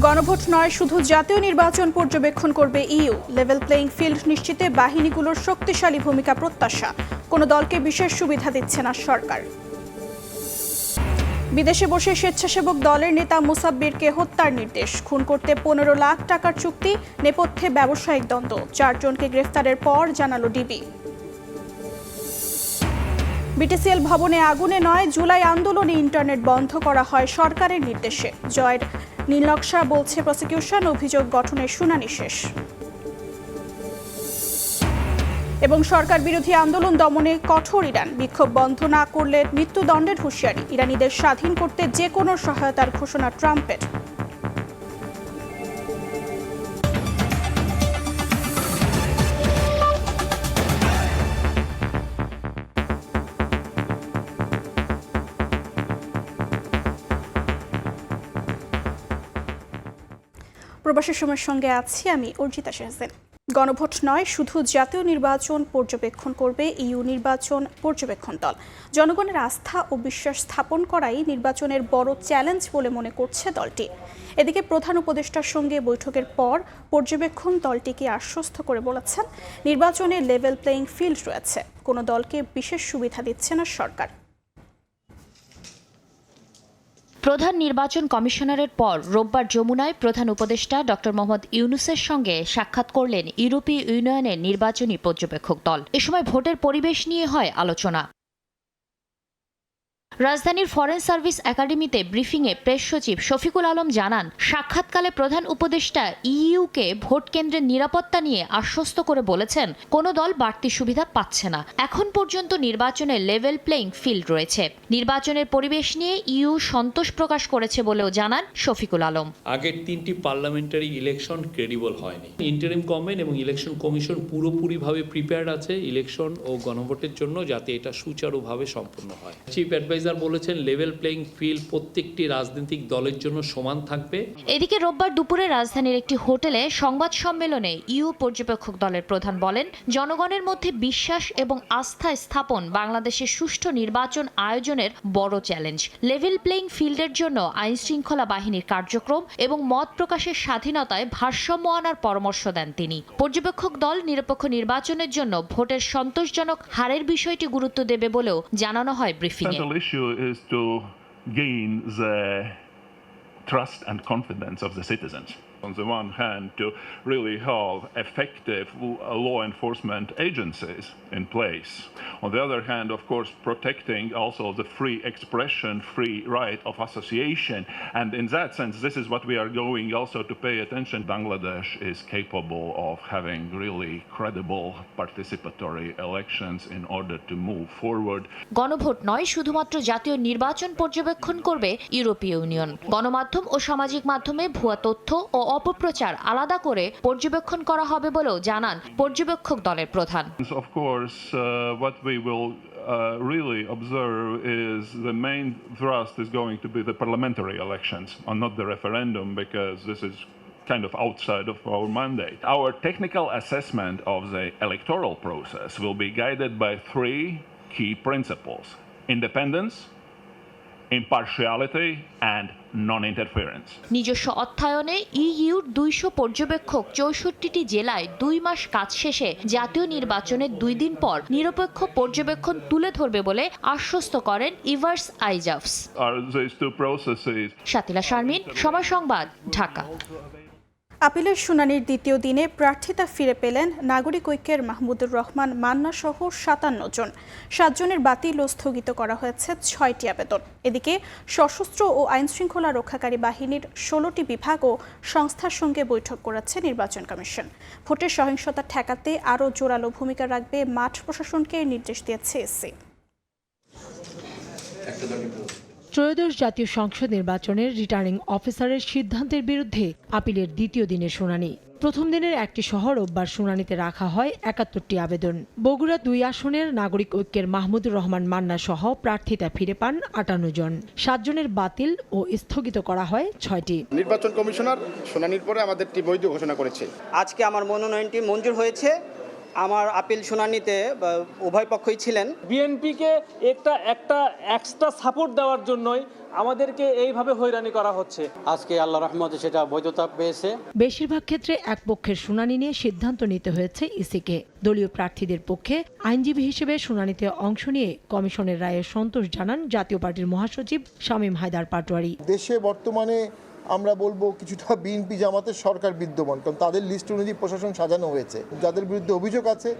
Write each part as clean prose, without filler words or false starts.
গণভোট নয়, শুধু জাতীয় নির্বাচন পর্যবেক্ষণ করবে ইইউ। লেভেল প্লেইং ফিল্ড নিশ্চিতে বাহিনীগুলোর শক্তিশালী ভূমিকা প্রত্যাশা। কোনো দলকে বিশেষ সুবিধা দিচ্ছে না সরকার। বিদেশে বসে স্বেচ্ছাসেবক দলের নেতা মুসাব্বিরকে হত্যার নির্দেশ। খুন করতে 15 লাখ টাকার চুক্তি, নেপথ্যে ব্যবসায়িক দ্বন্দ্ব। 4 জনকে গ্রেফতারের পর জানালো ডিবি। বিটিসিএল ভবনে আগুনে নয়, জুলাই আন্দোলনে ইন্টারনেট বন্ধ করা হয় সরকারের নির্দেশে। জয়ের নীলনকশা বলছে প্রসিকিউশন, অভিযোগ গঠনের শুনানি শেষ। এবং সরকার বিরোধী আন্দোলন দমনে কঠোর ইরান। বিক্ষোভ বন্ধ না করলে মৃত্যুদণ্ডের হুঁশিয়ারি। ইরানিদের স্বাধীন করতে যে কোনো সহায়তার ঘোষণা ট্রাম্পের। প্রবাসী সময়ের সঙ্গে আছি আমি অর্জিতা শেহজাদ। গণভোট নয়, শুধু জাতীয় নির্বাচন পর্যবেক্ষণ করবে ইইউ নির্বাচন পর্যবেক্ষণ দল। জনগণের আস্থা ও বিশ্বাস স্থাপন করাই নির্বাচনের বড় চ্যালেঞ্জ বলে মনে করছে দলটি। এদিকে প্রধান উপদেষ্টার সঙ্গে বৈঠকের পর পর্যবেক্ষণ দলটিকে আশ্বস্ত করে বলেছেন, নির্বাচনে লেভেল প্লেইং ফিল্ড রয়েছে, কোনো দলকে বিশেষ সুবিধা দিচ্ছে না সরকার। প্রধান নির্বাচন কমিশনারের পর রোববার যমুনায় প্রধান উপদেষ্টা ডক্টর মোহাম্মদ ইউনূসের সঙ্গে সাক্ষাৎ করলেন ইউরোপীয় ইউনিয়নের নির্বাচনী পর্যবেক্ষক দল। এ সময় ভোটের পরিবেশ নিয়ে হয় আলোচনা। রাজধানীর ফরেন সার্ভিস একাডেমিতে ব্রিফিংয়ে প্রেস সচিব শফিকুল আলম জানান, সাক্ষাৎকালে প্রধান উপদেষ্টা ইইউকে ভোট কেন্দ্রের নিরাপত্তা নিয়ে আশ্বস্ত করে বলেছেন, কোনো দল বাড়তি সুবিধা পাচ্ছে না। এখন পর্যন্ত নির্বাচনে লেভেল প্লেইং ফিল্ড রয়েছে। নির্বাচনের পরিবেশ নিয়ে ইইউ সন্তোষ প্রকাশ করেছে বলেও জানান শফিকুল আলম। আগের 3টি পার্লামেন্টারি ইলেকশন ক্রেডিবল হয়নি। ইন্টারিম গভর্নমেন্ট এবং ইলেকশন কমিশন পুরোপুরিভাবে প্রিপেয়ার্ড আছে ইলেকশন ও গণভোটের জন্য, যাতে এটা সুচারুভাবে সম্পন্ন হয়। চিফ অ্যাডভাইজার বলেছেন, লেভেল প্লেইং ফিল্ড প্রত্যেকটি রাজনৈতিক দলের জন্য সমান থাকবে। এদিকে রোববার দুপুরে রাজধানীর একটি হোটেলে সংবাদ সম্মেলনে ইইউ পর্যবেক্ষক দলের প্রধান বলেন, জনগণের মধ্যে বিশ্বাস এবং আস্থা স্থাপন বাংলাদেশের সুষ্ঠু নির্বাচন আয়োজনের বড় চ্যালেঞ্জ। লেভেল প্লেইং ফিল্ডের জন্য আইন শৃঙ্খলা বাহিনীর কার্যক্রম এবং মত প্রকাশের স্বাধীনতায় ভারসাম্য আনার পরামর্শ দেন তিনি। পর্যবেক্ষক দল নিরপেক্ষ নির্বাচনের জন্য ভোটের সন্তোষজনক হারের বিষয়টি গুরুত্ব দেবে বলেও জানানো হয় ব্রিফিংয়ে। Is to gain the trust and confidence of the citizens. On the one hand, to really have effective law enforcement agencies in place. On the other hand, of course, protecting also the free expression, free right of association. And in that sense, this is what we are going also to pay attention. Bangladesh is capable of having really credible participatory elections in order to move forward. গণভোট নয়, শুধুমাত্র জাতীয় নির্বাচন পর্যবেক্ষণ করবে ইউরোপীয় union. গণমাধ্যম ও সামাজিক মাধ্যমে ভুয়া তথ্য ও অপপ্রচার আলাদা করে পর্যবেক্ষণ করা হবে বলেও জানান পর্যবেক্ষক দলের প্রধান। Of course, what we will really observe is the main thrust is going to be the parliamentary elections and not the referendum, because this is kind of outside of our mandate. Our technical assessment of the electoral process will be guided by 3 key principles: independence, impartiality and non-interference. নিজস্ব অর্থায়নে ইইউর 200 পর্যবেক্ষক 64টি জেলায় 2 মাস কাজ শেষে জাতীয় নির্বাচনের 2 দিন পর নিরপেক্ষ পর্যবেক্ষণ তুলে ধরবে বলে আশ্বস্ত করেন ইভার্স আইজাফস। শাতিলা শারমিন, সময় সংবাদ, ঢাকা। আপিলের শুনানির দ্বিতীয় দিনে প্রার্থিতা ফিরে পেলেন নাগরিক ঐক্যের মাহমুদুর রহমান মান্না সহ 57 জন। 7 জনের বাতিল ও স্থগিত করা হয়েছে 6টি আবেদন। এদিকে সশস্ত্র ও আইনশৃঙ্খলা রক্ষাকারী বাহিনীর 16টি বিভাগ ও সংস্থার সঙ্গে বৈঠক করেছে নির্বাচন কমিশন। ভোটের সহিংসতা ঠেকাতে আরও জোরালো ভূমিকা রাখবে মাঠ প্রশাসনকে নির্দেশ দিয়েছে এসসি। ত্রয়োদশ জাতীয় সংসদ নির্বাচনের রিটার্নিং অফিসারের সিদ্ধান্তের বিরুদ্ধে আপিলের দ্বিতীয় দিনের শুনানি। প্রথম দিনের একটি শহর রোববার শুনানিতে রাখা হয় 71টি আবেদন। বগুড়া 2 আসনের নাগরিক ঐক্যের মাহমুদুর রহমান মান্না সহ প্রার্থিতা ফিরে পান 58 জন। 7 জনের বাতিল ও স্থগিত করা হয় 6টি। নির্বাচন কমিশনার শুনানির পরে আমাদেরটি বৈধ ঘোষণা করেছে। আজকে আমার মনোনয়নটি মঞ্জুর হয়েছে। আমার আপিল শুনানিতে উভয় পক্ষই ছিলেন। বিএনপিকে একটা এক্সট্রা সাপোর্ট দেওয়ার জন্যই আমাদেরকে এইভাবে হয়রানি করা হচ্ছে। আজকে আল্লাহ রহমতে সেটা বৈধতা পেয়েছে। বেশিরভাগ ক্ষেত্রে এক পক্ষের শুনানি নিয়ে সিদ্ধান্ত নিতে হয়েছে ইসিকে। দলীয় প্রার্থীদের পক্ষে আইনজীবী হিসেবে শুনানিতে অংশ নিয়ে কমিশনের রায়ে সন্তোষ জানান জাতীয় পার্টির মহাসচিব শামীম হায়দার পাটোয়ারি। দেশে বর্তমানে আমরা বলবো কিছুটা বিএনপি জামাতের সরকার বিদ্যমান, কারণ তাদের লিস্ট অনুযায়ী প্রশাসন সাজানো হয়েছে। যাদের বিরুদ্ধে অভিযোগ আছে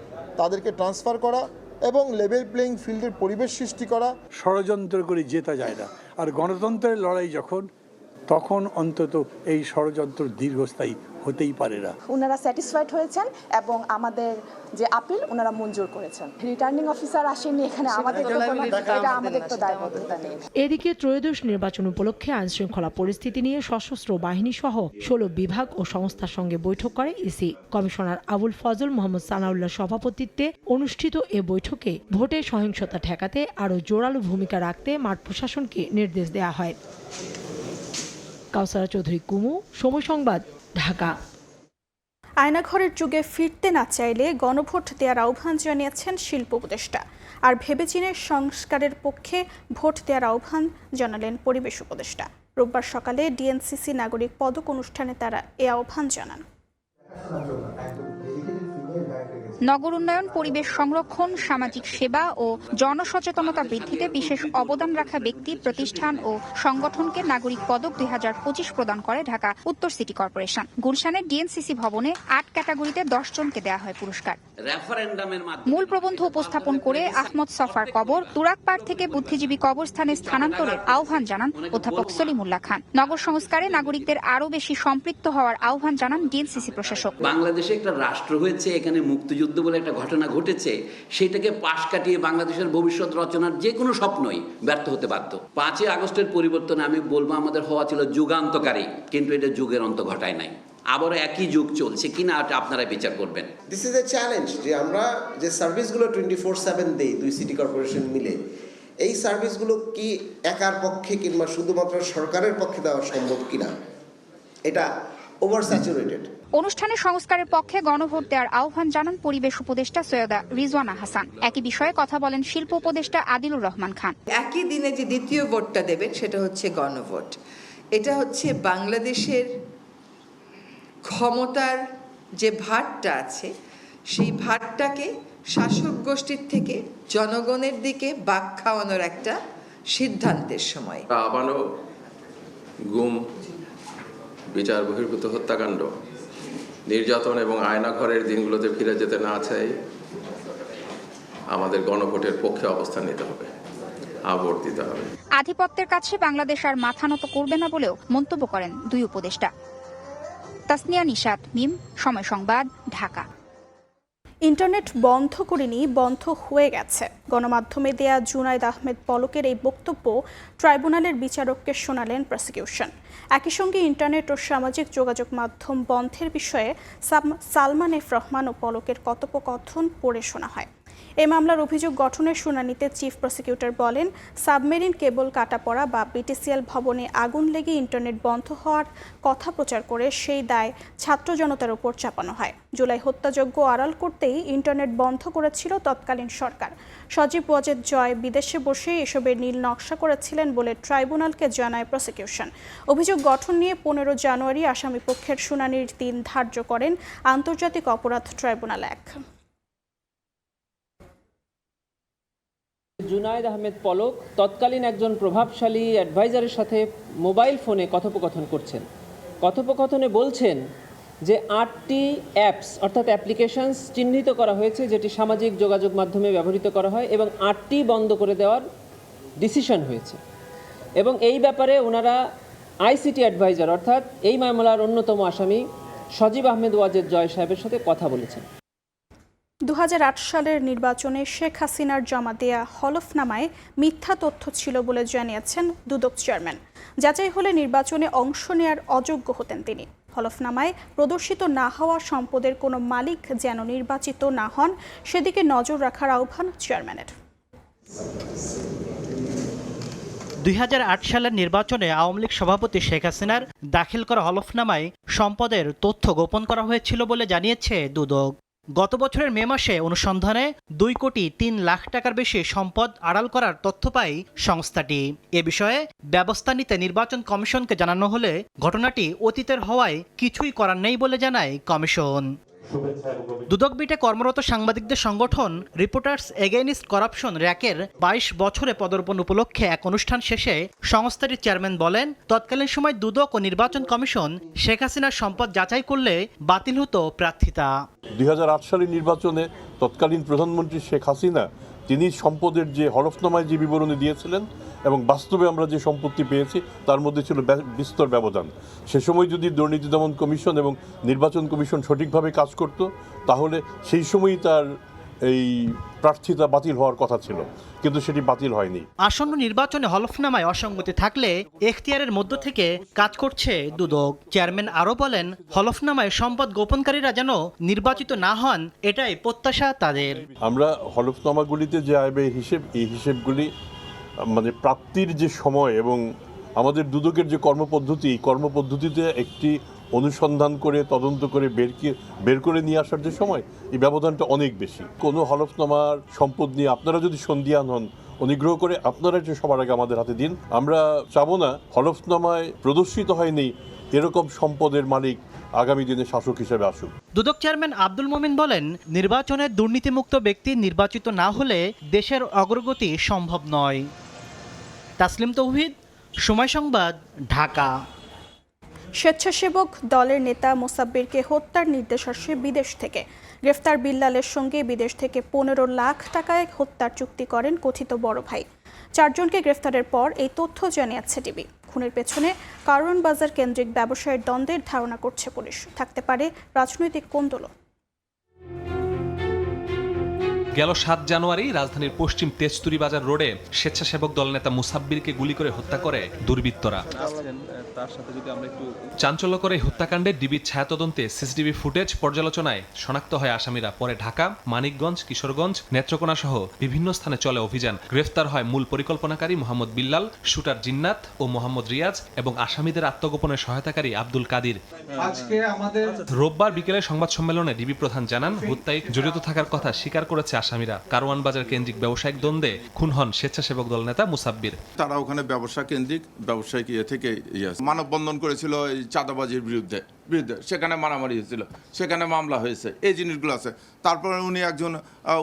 তাদেরকে ট্রান্সফার করা এবং লেভেল প্লেইং ফিল্ডের পরিবেশ সৃষ্টি করা। ষড়যন্ত্র করে জেতা যায় না, আর গণতন্ত্রের লড়াই তখন অন্তত এই ষড়যন্ত্র দীর্ঘস্থায়ী হতেই পারে না। ওনারা স্যাটিসফাইড হয়েছেন এবং আমাদের যে আপিল ওনারা মঞ্জুর করেছেন। রিটার্নিং অফিসার আসেননি এখানে, আমাদের তো দায়বদ্ধতা নেই। এদিকে ত্রয়োদশ নির্বাচন উপলক্ষে আইনশৃঙ্খলা পরিস্থিতি নিয়ে সশস্ত্র বাহিনী সহ 16 বিভাগ ও সংস্থার সঙ্গে বৈঠক করে ইসি। কমিশনার আবুল ফজল মোহাম্মদ সানাউল্লাহ সভাপতিত্বে অনুষ্ঠিত এ বৈঠকে ভোটে সহিংসতা ঠেকাতে আরও জোরালো ভূমিকা রাখতে মাঠ প্রশাসনকে নির্দেশ দেওয়া হয়। কাউসারা চৌধুরী কুমু, সময় সংবাদ, ঢাকা। আয়নাঘরের যুগে ফিরতে না চাইলে গণভোট দেওয়ার আহ্বান জানিয়েছেন শিল্প উপদেষ্টা। আর ভেবেচিনে সংস্কারের পক্ষে ভোট দেওয়ার আহ্বান জানালেন পরিবেশ উপদেষ্টা। রোববার সকালে ডিএনসিসি নাগরিক পদক অনুষ্ঠানে তারা এ আহ্বান জানান। নগর উন্নয়ন, পরিবেশ সংরক্ষণ, সামাজিক সেবা ও জনসচেতনতা বৃদ্ধিতে বিশেষ অবদান রাখা ব্যক্তি, প্রতিষ্ঠান ও সংগঠনকে নাগরিক পদক 2025 প্রদান করে ঢাকা উত্তর সিটি কর্পোরেশন। গুলশানের ডিএনসিসি ভবনে 8 ক্যাটাগরিতে 10 জনকে দেওয়া হয় পুরস্কার। মূল প্রবন্ধ উপস্থাপন করে আহমদ সফার কবর, তুরাকপাড় থেকে বুদ্ধিজীবী কবরস্থানে স্থানান্তরের আহ্বান জানান অধ্যাপক সলিমুল্লাহ খান। নগর সংস্কারে নাগরিকদের আরও বেশি সম্পৃক্ত হওয়ার আহ্বান জানান ডিএনসিসি প্রশাসক। বাংলাদেশে একটা রাষ্ট্র হয়েছে, এখানে মুক্তিযুদ্ধ বলে একটা ঘটনা ঘটেছে, সেটাকে পাশ কাটিয়ে বাংলাদেশের ভবিষ্যৎ রচনার যে কোনো স্বপ্নই ব্যর্থ হতে বাধ্য। 5 আগস্টের পরিবর্তনে আমি বলবো আমাদের হওয়া ছিল যুগান্তকারী, কিন্তু এটা যুগের অন্ত ঘটায় নাই। আবারও একই যুগ চলছে কিনা এটা আপনারা বিচার করবেন। দিস ইজ এ চ্যালেঞ্জ যে আমরা যে সার্ভিসগুলো 24/7 দেই দুই সিটি কর্পোরেশন মিলে, এই সার্ভিসগুলো কি একার পক্ষে কিংবা শুধুমাত্র সরকারের পক্ষে দেওয়া সম্ভব কিনা, এটা ওভার স্যাচুরেটেড। অনুষ্ঠানে সংস্কারের পক্ষে গণভোট দেওয়ার আহ্বান জানান পরিবেশ উপদেষ্টা সৈয়দা রিজওয়ানা হাসান। একই বিষয়ে কথা বলেন শিল্প উপদেষ্টা আদিলুর রহমান খান। একই দিনে যে দ্বিতীয় ভোটটা দেবেন সেটা হচ্ছে গণভোট। এটা হচ্ছে বাংলাদেশের ক্ষমতার যে ভারটা আছে সেই ভারটাকে শাসক গোষ্ঠীর থেকে জনগণের দিকে বাঁক খাওয়ানোর একটা সিদ্ধান্তের সময়। আবারও গুম, বিচার বহির্ভূত হত্যাকাণ্ড, নির্যাতন এবং আয়নাঘরের দিনগুলোতে ফিরে যেতে না চাই আমাদের গণভোটের পক্ষে অবস্থান নিতে হবে, ভোট দিতে হবে। আধিপত্যের কাছে বাংলাদেশ আর মাথা নত করবে না বলেও মন্তব্য করেন দুই উপদেষ্টা। তাসনিয়া নিশাত, মিম, সময় সংবাদ, ঢাকা। ইন্টারনেট বন্ধ করেনি, বন্ধ হয়ে গেছে। গণমাধ্যমে দেয়া জুনায়েদ আহমেদ পলকের এই বক্তব্য ট্রাইব্যুনালের বিচারককে শোনালেন প্রসিকিউশন। একই সঙ্গে ইন্টারনেট ও সামাজিক যোগাযোগ মাধ্যম বন্ধের বিষয়ে সালমান এফ রহমান ও পলকের কথোপকথন পড়ে শোনা হয়। এই মামলার অভিযোগ গঠনের শুনানিতে চিফ প্রসিকিউটর বলেন, সাবমেরিন কেবল কাটা পড়া বা বিটিসিএল ভবনে আগুন লেগে ইন্টারনেট বন্ধ হওয়ার কথা প্রচার করে সেই দায় ছাত্র জনতার উপর চাপানো হয়। জুলাই হত্যাযজ্ঞ আড়াল করতেই ইন্টারনেট বন্ধ করেছিল তৎকালীন সরকার। সজীব ওয়াজেদ জয় বিদেশে বসে এসবের নীল নকশা করেছিলেন বলে ট্রাইব্যুনালকে জানায় প্রসিকিউশন। অভিযোগ গঠন নিয়ে 15 জানুয়ারি আসামি পক্ষের শুনানির দিন ধার্য করেন আন্তর্জাতিক অপরাধ ট্রাইব্যুনাল 1। জুনায়েদ আহমেদ পলক তৎকালীন একজন প্রভাবশালী অ্যাডভাইজারের সাথে মোবাইল ফোনে কথোপকথন করছেন। কথোপকথনে বলছেন যে 8টি অ্যাপস অর্থাৎ অ্যাপ্লিকেশনস চিহ্নিত করা হয়েছে যেটি সামাজিক যোগাযোগ মাধ্যমে ব্যবহৃত করা হয় এবং 8টি বন্ধ করে দেওয়ার ডিসিশন হয়েছে। এবং এই ব্যাপারে ওনারা আইসিটি অ্যাডভাইজার অর্থাৎ এই মামলার অন্যতম আসামি সজীব আহমেদ ওয়াজেদ জয় সাহেবের সাথে কথা বলেছেন। 2008 সালের নির্বাচনে শেখ হাসিনার জমা দেয়া হলফনামায় মিথ্যা তথ্য ছিল বলে জানিয়েছেন দুদক চেয়ারম্যান। যাচাই হলে নির্বাচনে অংশ নেয়ার অযোগ্য হতেন তিনি। হলফনামায় প্রদর্শিত না হওয়া সম্পদের কোনো মালিক যেন নির্বাচিত না হন সেদিকে নজর রাখার আহ্বান চেয়ারম্যানের। 2008 সালের নির্বাচনে আওয়ামী লীগ সভাপতি শেখ হাসিনার দাখিল করা হলফনামায় সম্পদের তথ্য গোপন করা হয়েছিল বলে জানিয়েছে দুদক। গত বছরের মে মাসে অনুসন্ধানে 2,03,00,000 টাকার বেশি সম্পদ আড়াল করার তথ্য পায় সংস্থাটি। এ বিষয়ে ব্যবস্থা নিতে নির্বাচন কমিশনকে জানানো হলে ঘটনাটি অতীতের হওয়ায় কিছুই করার নেই বলে জানায় কমিশন। দুদক বিটে কর্মরত সাংবাদিকদের সংগঠন রিপোর্টার্স এগেইনস্ট করাপশন র্যাকের 22 বছরে পদার্পণ উপলক্ষে এক অনুষ্ঠান শেষে সংস্থাটির চেয়ারম্যান বলেন, তৎকালীন সময় দুদক ও নির্বাচন কমিশন শেখ হাসিনার সম্পদ যাচাই করলে বাতিল হতো প্রার্থিতা। 2008 সালের নির্বাচনে তৎকালীন প্রধানমন্ত্রী শেখ হাসিনা তিনি সম্পদের যে হলফনামায় যে বিবরণী দিয়েছিলেন এবং বাস্তবে আমরা যে সম্পত্তি পেয়েছি তার মধ্যে ছিল বিস্তর ব্যবধান। সে সময় যদি দুর্নীতি দমন কমিশন এবং নির্বাচন কমিশন সঠিকভাবে কাজ করত তাহলে সেই সময়ই তার এই প্রার্থিতা বাতিল হওয়ার কথা ছিল, কিন্তু সেটি বাতিল হয়নি। আসন্ন নির্বাচনে হলফনামায় অসঙ্গতি থাকলে এখতিয়ারের মধ্য থেকে কাজ করছে দুদক। চেয়ারম্যান আরও বলেন, হলফনামায় সম্পদ গোপনকারীরা যেন নির্বাচিত না হন এটাই প্রত্যাশা তাদের। আমরা হলফনামাগুলিতে যে আয় ব্যয় হিসেব, এই হিসেবগুলি মানে প্রাপ্তির যে সময় এবং আমাদের দুদকের যে কর্মপদ্ধতি, এই কর্মপদ্ধতিতে একটি অনুসন্ধান করে তদন্ত করে বের করে নিয়ে আসার যে সময়, এই ব্যবধানটা অনেক বেশি। কোনো হলফনামার সম্পদ নিয়ে আপনারা যদি সন্দিহান হন, অনুগ্রহ করে আপনারা এটা সবার আগে আমাদের হাতে দিন। আমরা চাবো না হলফনামায় প্রদর্শিত হয়নি এরকম সম্পদের মালিক আগামী দিনে শাসক হিসেবে আসুক। দুদক চেয়ারম্যান আব্দুল মোমিন বলেন, নির্বাচনে দুর্নীতিমুক্ত ব্যক্তি নির্বাচিত না হলে দেশের অগ্রগতি সম্ভব নয়। তাসলিম তৌহিদ, সময় সংবাদ, ঢাকা। স্বেচ্ছাসেবক দলের নেতা মোসাব্বিরকে হত্যার নির্দেশ আসে বিদেশ থেকে। গ্রেফতার বিল্লালের সঙ্গে বিদেশ থেকে 15 লাখ টাকায় হত্যার চুক্তি করেন কথিত বড় ভাই। 4 জনকে গ্রেফতারের পর এই তথ্য জানিয়েছে টিভি। খুনের পেছনে কারওয়ান বাজার কেন্দ্রিক ব্যবসায়ের দ্বন্দ্বের ধারণা করছে পুলিশ। থাকতে পারে রাজনৈতিক কোন্দলও। গেল 7 জানুয়ারি রাজধানীর পশ্চিম তেজতুরি বাজার রোডে স্বেচ্ছাসেবক দল নেতা মুসাব্বিরকে গুলি করে হত্যা করে দুর্বৃত্তরা। চাঞ্চল্যকর এই হত্যাকাণ্ডে ডিবির ছায়াতদন্তে সিসিটিভি ফুটেজ পর্যালোচনায় শনাক্ত হয় আসামিরা। পরে ঢাকা, মানিকগঞ্জ, কিশোরগঞ্জ, নেত্রকোনা সহ বিভিন্ন স্থানে চলে অভিযান। গ্রেফতার হয় মূল পরিকল্পনাকারী মোহাম্মদ বিল্লাল, শুটার জিন্নাত ও মোহাম্মদ রিয়াজ এবং আসামিদের আত্মগোপনে সহায়তাকারী আব্দুল কাদির। রোববার বিকেলে সংবাদ সম্মেলনে ডিবি প্রধান জানান, হত্যায় জড়িত থাকার কথা স্বীকার করেছে আসামিরা। কারওয়ান বাজার কেন্দ্রিক ব্যবসায়িক দ্বন্দ্বে খুন হন স্বেচ্ছাসেবক দল নেতা মুসাব্বির। তারা ওখানে ব্যবসা কেন্দ্রিক ব্যবসায়িক থেকে মানববন্ধন করেছিল এই চাঁদাবাজির বিরুদ্ধে, সেখানে মারামারি হয়েছিল, সেখানে মামলা হয়েছে, এই জিনিসগুলো আছে। তারপরে উনি একজন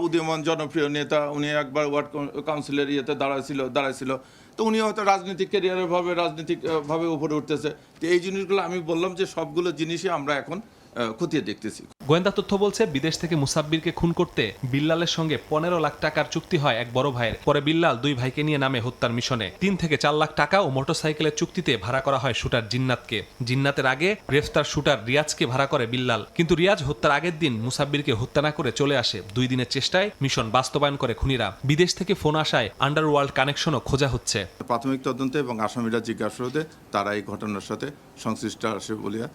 উদীয়মান জনপ্রিয় নেতা, উনি একবার ওয়ার্ড কাউন্সিলের ইয়েতে দাঁড়াইছিল, তো উনি হয়তো রাজনৈতিক ক্যারিয়ারের ভাবে রাজনৈতিকভাবে উপরে উঠতেছে। তো এই জিনিসগুলো আমি বললাম যে সবগুলো জিনিসই আমরা এখন খতিয়ে দেখতেছি। গোয়েন্দা তথ্য বলছে, বিদেশ থেকে মুসাব্বিরকে খুন করতে বিল্লালের সঙ্গে 15 লাখ টাকার চুক্তি হয় এক বড় ভাইয়ের। পরে বিল্লাল 2 ভাইকে নিয়ে নামে হত্যার মিশনে। 3 থেকে 4 লাখ টাকা ও মোটরসাইকেলের চুক্তিতে ভাড়া করা হয় শুটার জিন্নাতকে। জিন্নাতের আগে গ্রেফতার শুটার রিয়াজকে ভাড়া করে বিল্লাল, কিন্তু রিয়াজ হত্যার আগের দিন মুসাব্বিরকে হত্যা না করে চলে আসে। 2 দিনের চেষ্টায় মিশন বাস্তবায়ন করে খুনিরা। বিদেশ থেকে ফোন আসায় আন্ডারওয়ার্ল্ড কানেকশনও খোঁজা হচ্ছে। প্রাথমিক তদন্তে এবং আসামিরা জিজ্ঞাসাবাদে তারা এই ঘটনার সাথে সংশ্লিষ্ট আছে বলিয়া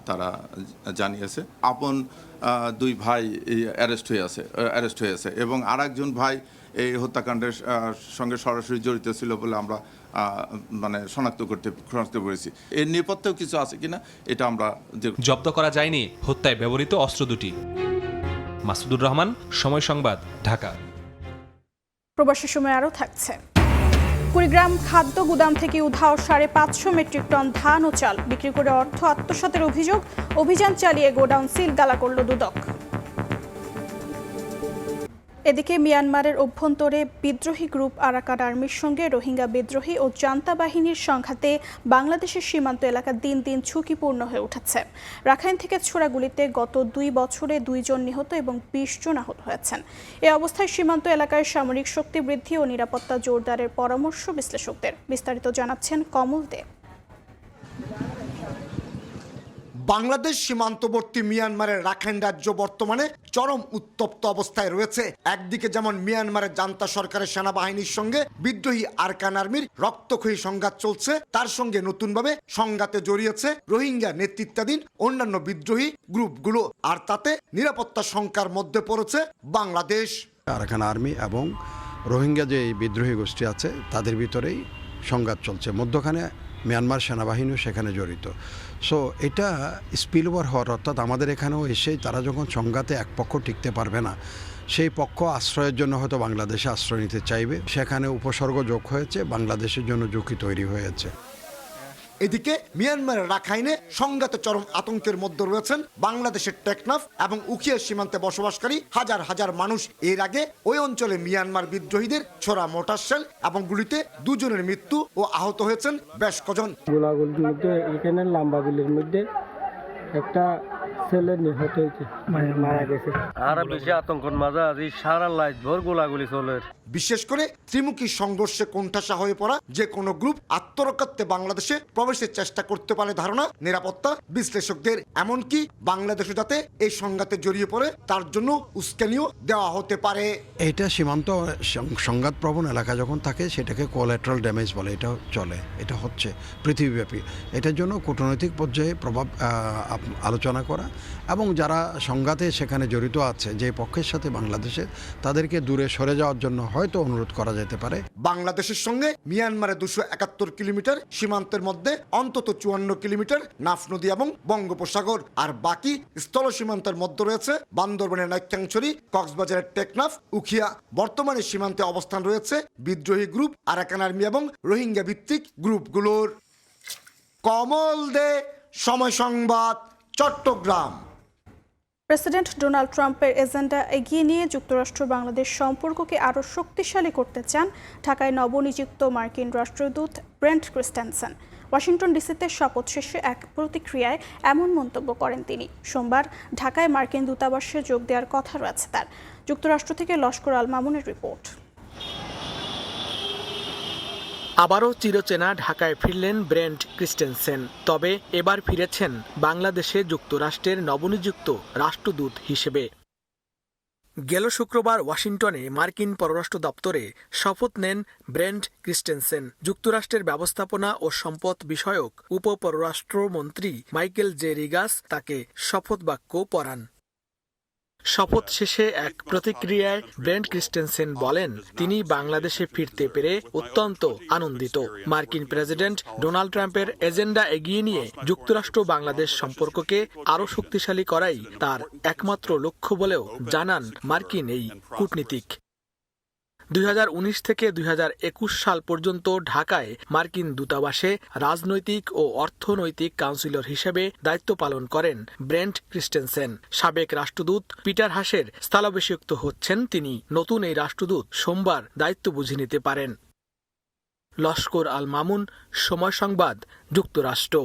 তারা জানিয়েছে। আপন 2 ভাই অ্যারেস্ট হয়েছে এবং আরেকজন ভাই এই হত্যাকাণ্ডের সঙ্গে সরাসরি জড়িত ছিল বলে আমরা মানে শনাক্ত করতে পেরেছি। এর নেপথ্যেও কিছু আছে কিনা এটা আমরা জব্দ করা যায়নি হত্যায় ব্যবহৃত অস্ত্র দুটি। মাসুদুর রহমান, সময় সংবাদ, ঢাকা। প্রবাসী সময় আরও থাকছে। কুড়িগ্রাম খাদ্য গুদাম থেকে উধাও 550 মেট্রিক টন ধান ও চাল বিক্রি করে অর্থ আত্মসাতের অভিযোগ। অভিযান চালিয়ে গোডাউন সিলগালা করল দুদক। এদিকে মিয়ানমারের অভ্যন্তরে বিদ্রোহী গ্রুপ আরাকান আর্মির সঙ্গে রোহিঙ্গা বিদ্রোহী ও জান্তা বাহিনীর সংঘাতে বাংলাদেশের সীমান্ত এলাকা দিন দিন ঝুঁকিপূর্ণ হয়ে উঠেছে। রাখাইন থেকে ছোড়া গুলিতে গত 2 বছরে 2 জন নিহত এবং 20 জন আহত হয়েছেন। এ অবস্থায় সীমান্ত এলাকায় সামরিক শক্তি বৃদ্ধি ও নিরাপত্তা জোরদারের পরামর্শ বিশ্লেষকদের। বিস্তারিত জানাচ্ছেন কমল দে। বাংলাদেশ সীমান্তবর্তী মিয়ানমারের রাখাইন রাজ্য বর্তমানে চরম উত্তপ্ত অবস্থায় রয়েছে। একদিকে যেমন মিয়ানমারের জান্তা সরকারের সেনাবাহিনীর সঙ্গে বিদ্রোহী আরাকান আর্মির রক্তক্ষয়ী সংঘাত চলছে, তার সঙ্গে নতুনভাবে সংঘাতে জড়িয়েছে রোহিঙ্গা নেতৃত্বাধীন অন্যান্য বিদ্রোহী গ্রুপগুলো, আর তাতে নিরাপত্তা শঙ্কার মধ্যে পড়েছে বাংলাদেশ। আরাকান আর্মি এবং রোহিঙ্গা যে বিদ্রোহী গোষ্ঠী আছে তাদের ভিতরেই সংঘাত চলছে, মধ্যখানে মিয়ানমার সেনাবাহিনীও সেখানে জড়িত। সো এটা স্পিল ওভার হওয়ার, অর্থাৎ আমাদের এখানেও এসে তারা যখন সংঘাতে এক পক্ষ টিকতে পারবে না, সেই পক্ষ আশ্রয়ের জন্য হয়তো বাংলাদেশে আশ্রয় নিতে চাইবে, সেখানে উপসর্গ যোগ হয়েছে, বাংলাদেশের জন্য ঝুঁকি তৈরি হয়েছে। এদিকে মিয়ানমারের রাখাইনে সংঘাতে চরম আতঙ্কের মধ্যে রয়েছেন বাংলাদেশের টেকনাফ এবং উখিয়া সীমান্তে বসবাসকারী হাজার হাজার মানুষ। এর আগে ওই অঞ্চলে মিয়ানমার বিদ্রোহীদের ছোড়া মোটর শেল এবং গুলিতে 2 জনের মৃত্যু ও আহত হয়েছেন বেশ কজন। গোলাগুলির মধ্যে এখানে লাম্বা বিলের মধ্যে একটা ছেলে নিহত হয়েছে, মারা গেছে। আর বেশি আতঙ্কের মাঝে আজ সারা লাইট ভোর গোলাগুলি চলে। বিশেষ করে ত্রিমুখী সংঘর্ষে কোণঠাসা হয়ে পড়া যে কোনো গ্রুপ আত্মরক্ষার্থে বাংলাদেশে প্রবেশের চেষ্টা করতে পারে ধারণা নিরাপত্তা বিশ্লেষকদের। এমনকি বাংলাদেশও যাতে এই সংঘাতে জড়িয়ে পড়ে তার জন্য উস্কানিও দেওয়া হতে পারে। এটা সীমান্ত সংঘাতপ্রবণ এলাকা যখন থাকে সেটাকে কোলাটারাল ড্যামেজ বলে, এটা চলে, এটা হচ্ছে পৃথিবীব্যাপী। এটার জন্য কূটনৈতিক পর্যায়ে প্রভাব আলোচনা করা এবং যারা সংঘাতে সেখানে জড়িত আছে যে পক্ষের সাথে বাংলাদেশের, তাদেরকে দূরে সরে যাওয়ার জন্য হয়তো অনুরোধ করা যেতে পারে। বাংলাদেশের সঙ্গে মিয়ানমারের 271 কিলোমিটার সীমান্তের মধ্যে অন্তত 54 কিলোমিটার নাফ নদী এবং বঙ্গোপসাগর, আর বাকি স্থল সীমান্তের মধ্যে রয়েছে বান্দরবানের নাইক্ষ্যংছড়ি, কক্সবাজারের টেকনাফ, উখিয়া। বর্তমানে সীমান্তে অবস্থান রয়েছে বিদ্রোহী গ্রুপ আরাকান আর্মি এবং রোহিঙ্গা ভিত্তিক গ্রুপগুলোর। কমল দে, সময় সংবাদ, চট্টগ্রাম। প্রেসিডেন্ট ডোনাল্ড ট্রাম্পের এজেন্ডা এগিয়ে নিয়ে যুক্তরাষ্ট্র বাংলাদেশ সম্পর্ককে আরও শক্তিশালী করতে চান ঢাকায় নবনিযুক্ত মার্কিন রাষ্ট্রদূত ব্রেন্ট ক্রিস্টেনসেন। ওয়াশিংটন ডিসিতে শপথ শেষে এক প্রতিক্রিয়ায় এমন মন্তব্য করেন তিনি। সোমবার ঢাকায় মার্কিন দূতাবাসে যোগ দেওয়ার কথা রয়েছে তার। যুক্তরাষ্ট্র থেকে লস্কর আল মামুনের রিপোর্ট। আবারও চিরচেনা ঢাকায় ফিরলেন ব্রেন্ট ক্রিস্টেনসেন, তবে এবার ফিরেছেন বাংলাদেশে যুক্তরাষ্ট্রের নবনিযুক্ত রাষ্ট্রদূত হিসেবে। গেল শুক্রবার ওয়াশিংটনে মার্কিন পররাষ্ট্র দপ্তরে শপথ নেন ব্রেন্ট ক্রিস্টেনসেন। যুক্তরাষ্ট্রের ব্যবস্থাপনা ও সম্পদ বিষয়ক উপপররাষ্ট্রমন্ত্রী মাইকেল জে রিগাস তাকে শপথ বাক্য পড়ান। শপথ শেষে এক প্রতিক্রিয়ায় ব্রেন্ট ক্রিস্টেনসেন বলেন তিনি বাংলাদেশে ফিরতে পেরে অত্যন্ত আনন্দিত। মার্কিন প্রেসিডেন্ট ডোনাল্ড ট্রাম্পের এজেন্ডা এগিয়ে নিয়ে যুক্তরাষ্ট্র বাংলাদেশ সম্পর্ককে আরও শক্তিশালী করাই তার একমাত্র লক্ষ্য বলেও জানান মার্কিন এই কূটনীতিক। 2019 থেকে 2021 সাল পর্যন্ত ঢাকায় মার্কিন দূতাবাসে রাজনৈতিক ও অর্থনৈতিক কাউন্সিলর হিসেবে দায়িত্ব পালন করেন ব্রেন্ট ক্রিস্টেনসেন। সাবেক রাষ্ট্রদূত পিটার হাসের স্থলাভিষিক্ত হচ্ছেন তিনি। নতুন এই রাষ্ট্রদূত সোমবার দায়িত্ব বুঝে নিতে পারেন। লস্কর আল মামুন, সময় সংবাদ, যুক্তরাষ্ট্র।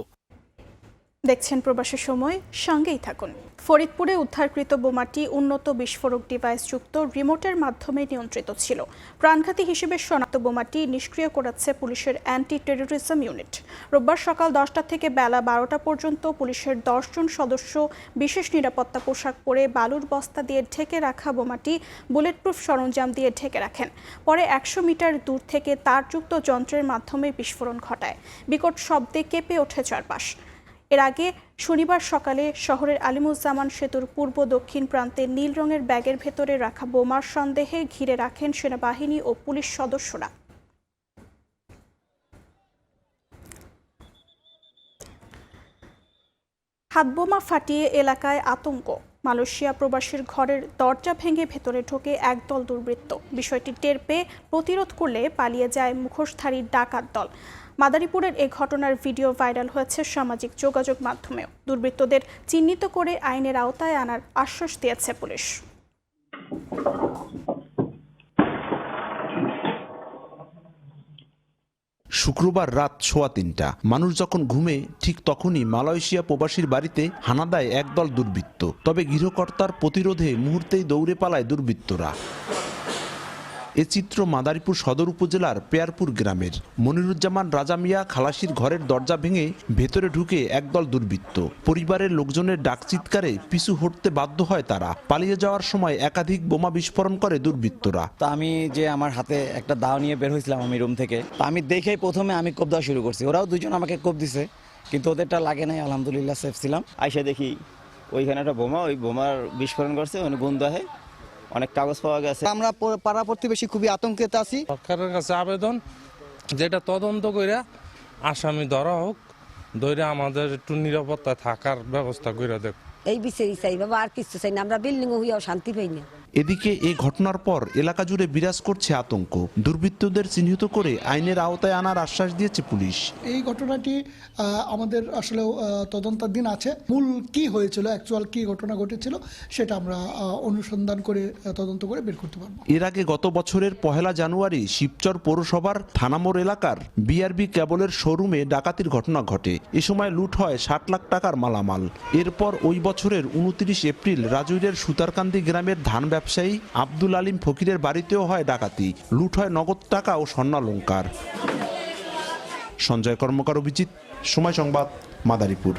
দেখছেন প্রবাসী সময়, সঙ্গেই থাকুন। ফরিদপুরে উদ্ধারকৃত বোমাটি উন্নত বিস্ফোরক ডিভাইস যুক্ত রিমোটের মাধ্যমে নিয়ন্ত্রিত ছিল। প্রাণঘাতী হিসেবে শনাক্ত বোমাটি নিষ্ক্রিয় করেছে পুলিশের অ্যান্টি টেরোরিজম ইউনিট। রোববার সকাল 10টা থেকে বেলা 12টা পর্যন্ত পুলিশের 10 জন সদস্য বিশেষ নিরাপত্তা পোশাক পরে বালুর বস্তা দিয়ে ঢেকে রাখা বোমাটি বুলেটপ্রুফ সরঞ্জাম দিয়ে ঢেকে রাখেন। পরে 100 মিটার দূর থেকে তারযুক্ত যন্ত্রের মাধ্যমে বিস্ফোরণ ঘটায়। বিকট শব্দে কেঁপে ওঠে চারপাশ। এর আগে শনিবার সকালে শহরের আলিমুজ্জামান সেতুর পূর্ব দক্ষিণ প্রান্তে নীল রঙের ব্যাগের ভেতরে রাখা বোমার সন্দেহে ঘিরে রাখেন সেনাবাহিনী ও পুলিশ সদস্যরা। হাতবোমা ফাটিয়ে এলাকায় আতঙ্ক। মালয়েশিয়া প্রবাসীর ঘরের দরজা ভেঙে ভেতরে ঢোকে একদল দুর্বৃত্ত। বিষয়টি টের পেয়ে প্রতিরোধ করলে পালিয়ে যায় মুখোশধারী ডাকাত দল। মাদারীপুরের এ ঘটনার ভিডিও ভাইরাল হয়েছে সামাজিক যোগাযোগ মাধ্যমেও। দুর্বৃত্তদের চিহ্নিত করে আইনের আওতায় আনার আশ্বাস দিয়েছে পুলিশ। শুক্রবার রাত 3:15 মানুষ যখন ঘুমে ঠিক তখনই মালয়েশিয়া প্রবাসীর বাড়িতে হানা দেয় একদল দুর্বৃত্ত। তবে গৃহকর্তার প্রতিরোধে মুহূর্তেই দৌড়ে পালায় দুর্বৃত্তরা। এ চিত্র মাদারীপুর সদর উপজেলার পেয়ারপুর গ্রামের। মনিরুজ্জামান রাজা মিয়া খালাসির ঘরের দরজা ভেঙে ভেতরে ঢুকে একদল দুর্বৃত্ত। পরিবারের লোকজনের ডাক চিৎকারে পিছু হটতে বাধ্য হয় তারা। পালিয়ে যাওয়ার সময় একাধিক বোমা বিস্ফোরণ করে দুর্বৃত্তরা। তা আমি যে আমার হাতে একটা দাও নিয়ে বের হয়েছিলাম আমি রুম থেকে, আমি দেখেই প্রথমে আমি কোপ দেওয়া শুরু করছি। ওরাও দুজন আমাকে কোপ দিছে, কিন্তু ওদেরটা লাগে নাই, আলহামদুলিল্লাহ সেফ ছিলাম। আইসা দেখি ওইখানে একটা বোমা, ওই বোমার বিস্ফোরণ করছে, ওখানে বন্ধ হয়, অনেক কাগজ পাওয়া গেছে। আমরা পাড়া প্রতিবেশী খুবই আতঙ্কিত আছি। সরকারের কাছে আবেদন, যেটা তদন্ত করে আসামি ধরা হোক ধরে আমাদের একটু নিরাপত্তা থাকার ব্যবস্থা করে দেখ। এই বিচারই চাই বাবা, আর কিছু চাই না। আমরা বিল্ডিং হইয়াও শান্তি পাই না। এদিকে এই ঘটনার পর এলাকা জুড়ে বিরাজ করছে আতঙ্ক। দুর্বৃত্তদের চিহ্নিত করে আইনের আওতায় আনার আশ্বাস দিয়েছে পুলিশ। এই ঘটনাটি আমাদের আসলে তদন্তাধীন আছে। মূল কি হয়েছিল, অ্যাকচুয়াল কি ঘটনা ঘটেছিল সেটা আমরা অনুসন্ধান করে তদন্ত করে বের করতে পারবো। এর আগে গত বছরের 1 জানুয়ারি শিবচর পৌরসভার থানামোড় এলাকার বিআরবি কেবলের শোরুমে ডাকাতির ঘটনা ঘটে। এ সময় লুট হয় 60 লাখ টাকার মালামাল। এরপর ওই বছরের 29 এপ্রিল রাজৈরের সুতারকান্দি গ্রামের ধান ব্যবসায়ী আব্দুল আলিম ফকিরের বাড়িতেও হয় ডাকাতি। লুট হয় নগদ টাকা ও স্বর্ণালংকার। সঞ্জয় কর্মকার, অভিজিৎ, সময় সংবাদ, মাদারীপুর।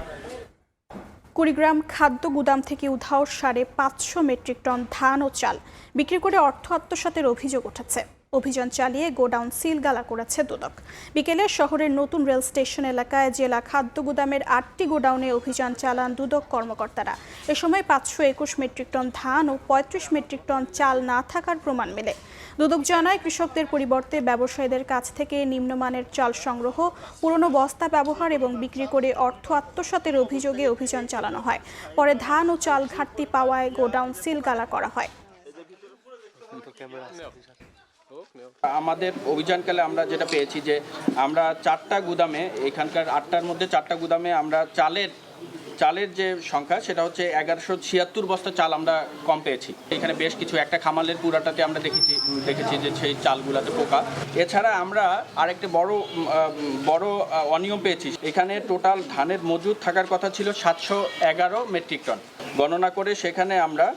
কুড়িগ্রাম খাদ্য গুদাম থেকে উধাও 550 মেট্রিক টন ধান ও চাল বিক্রি করে অর্থ আত্মসাতের অভিযোগ উঠেছে। অভিযান চালিয়ে গোডাউন সিলগালা করেছে দুদক। বিকেলে শহরের নতুন রেল স্টেশন এলাকায় জেলা খাদ্য গুদামের 8টি গোডাউনে অভিযান চালান দুদক কর্মকর্তারা। এ সময় 521 মেট্রিক টন ধান ও 35 মেট্রিক টন চাল না থাকার প্রমাণ মেলে। দুদক জানায়, কৃষকদের পরিবর্তে ব্যবসায়ীদের কাছ থেকে নিম্নমানের চাল সংগ্রহ, পুরনো বস্তা ব্যবহার এবং বিক্রি করে অর্থ আত্মসাতের অভিযোগে অভিযান চালানো হয়। পরে ধান ও চাল ঘাটতি পাওয়ায় গোডাউন সিলগালা করা হয়। আমাদের অভিযানকালে আমরা যেটা পেয়েছি যে আমরা 4টা গুদামে, এখানকার 8টার মধ্যে 4টা গুদামে আমরা চালের যে সংখ্যা সেটা হচ্ছে 1176 বস্তা চাল আমরা কম পেয়েছি। এখানে বেশ কিছু, একটা খামালের পুরাটাতে আমরা দেখেছি যে সেই চালগুলোতে পোকা। এছাড়া আমরা আরেকটা বড় অনিয়ম পেয়েছি। এখানে টোটাল ধানের মজুদ থাকার কথা ছিল 711 মেট্রিক টন। গণনা করে সেখানে আমরা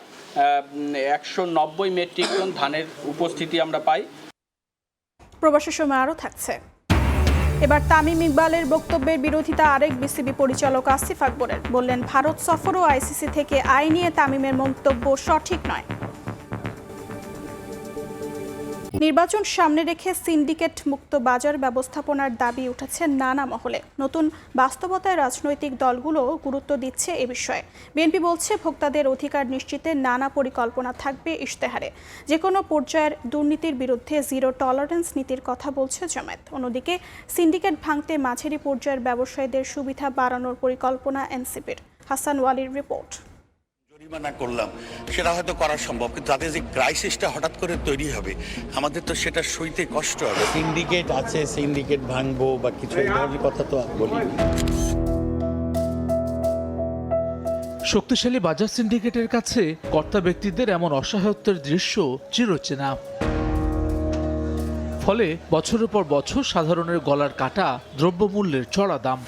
190 মেট্রিক টন ধানের উপস্থিতি আমরা পাই। প্রবাসের সময় আরও থাকছে। এবার তামিম ইকবালের বক্তব্যের বিরোধিতা আরেক বিসিবি পরিচালক আসিফ আকবরের। বললেন, ভারত সফর ও আইসিসি থেকে আয় নিয়ে তামিমের মন্তব্য সঠিক নয়। নির্বাচন সামনে রেখে সিন্ডিকেট মুক্ত বাজার ব্যবস্থাপনার দাবি উঠেছে নানা মহলে। নতুন বাস্তবতায় রাজনৈতিক দলগুলো গুরুত্ব দিচ্ছে এ বিষয়ে। বিএনপি বলছে, ভোক্তাদের অধিকার নিশ্চিতে নানা পরিকল্পনা থাকবে ইশতেহারে। যে কোনো পর্যায়ের দুর্নীতির বিরুদ্ধে জিরো টলারেন্স নীতির কথা বলছে জামায়াত। অন্যদিকে সিন্ডিকেট ভাঙতে মাঝারি পর্যায়ের ব্যবসায়ীদের সুবিধা বাড়ানোর পরিকল্পনা এনসিপির। হাসান ওয়ালির রিপোর্ট। জরিমানা করলাম, সেটা হয়তো করা সম্ভব, কিন্তু তাদের যে ক্রাইসিসটা হঠাৎ করে তৈরি হবে, আমাদের তো সেটা সইতে কষ্ট হবে। সিন্ডিকেট আছে, সিন্ডিকেট ভাঙবো বা কিছু ধরনের কথা তো বলি। শক্তিশালী বাজার সিন্ডিকেটের কাছে কর্তা ব্যক্তিদের এমন অসহায়ত্বের দৃশ্য চিরচেনা। ফলে বছরের পর বছর সাধারণের গলার কাটা দ্রব্যমূল্যের চড়া দাম।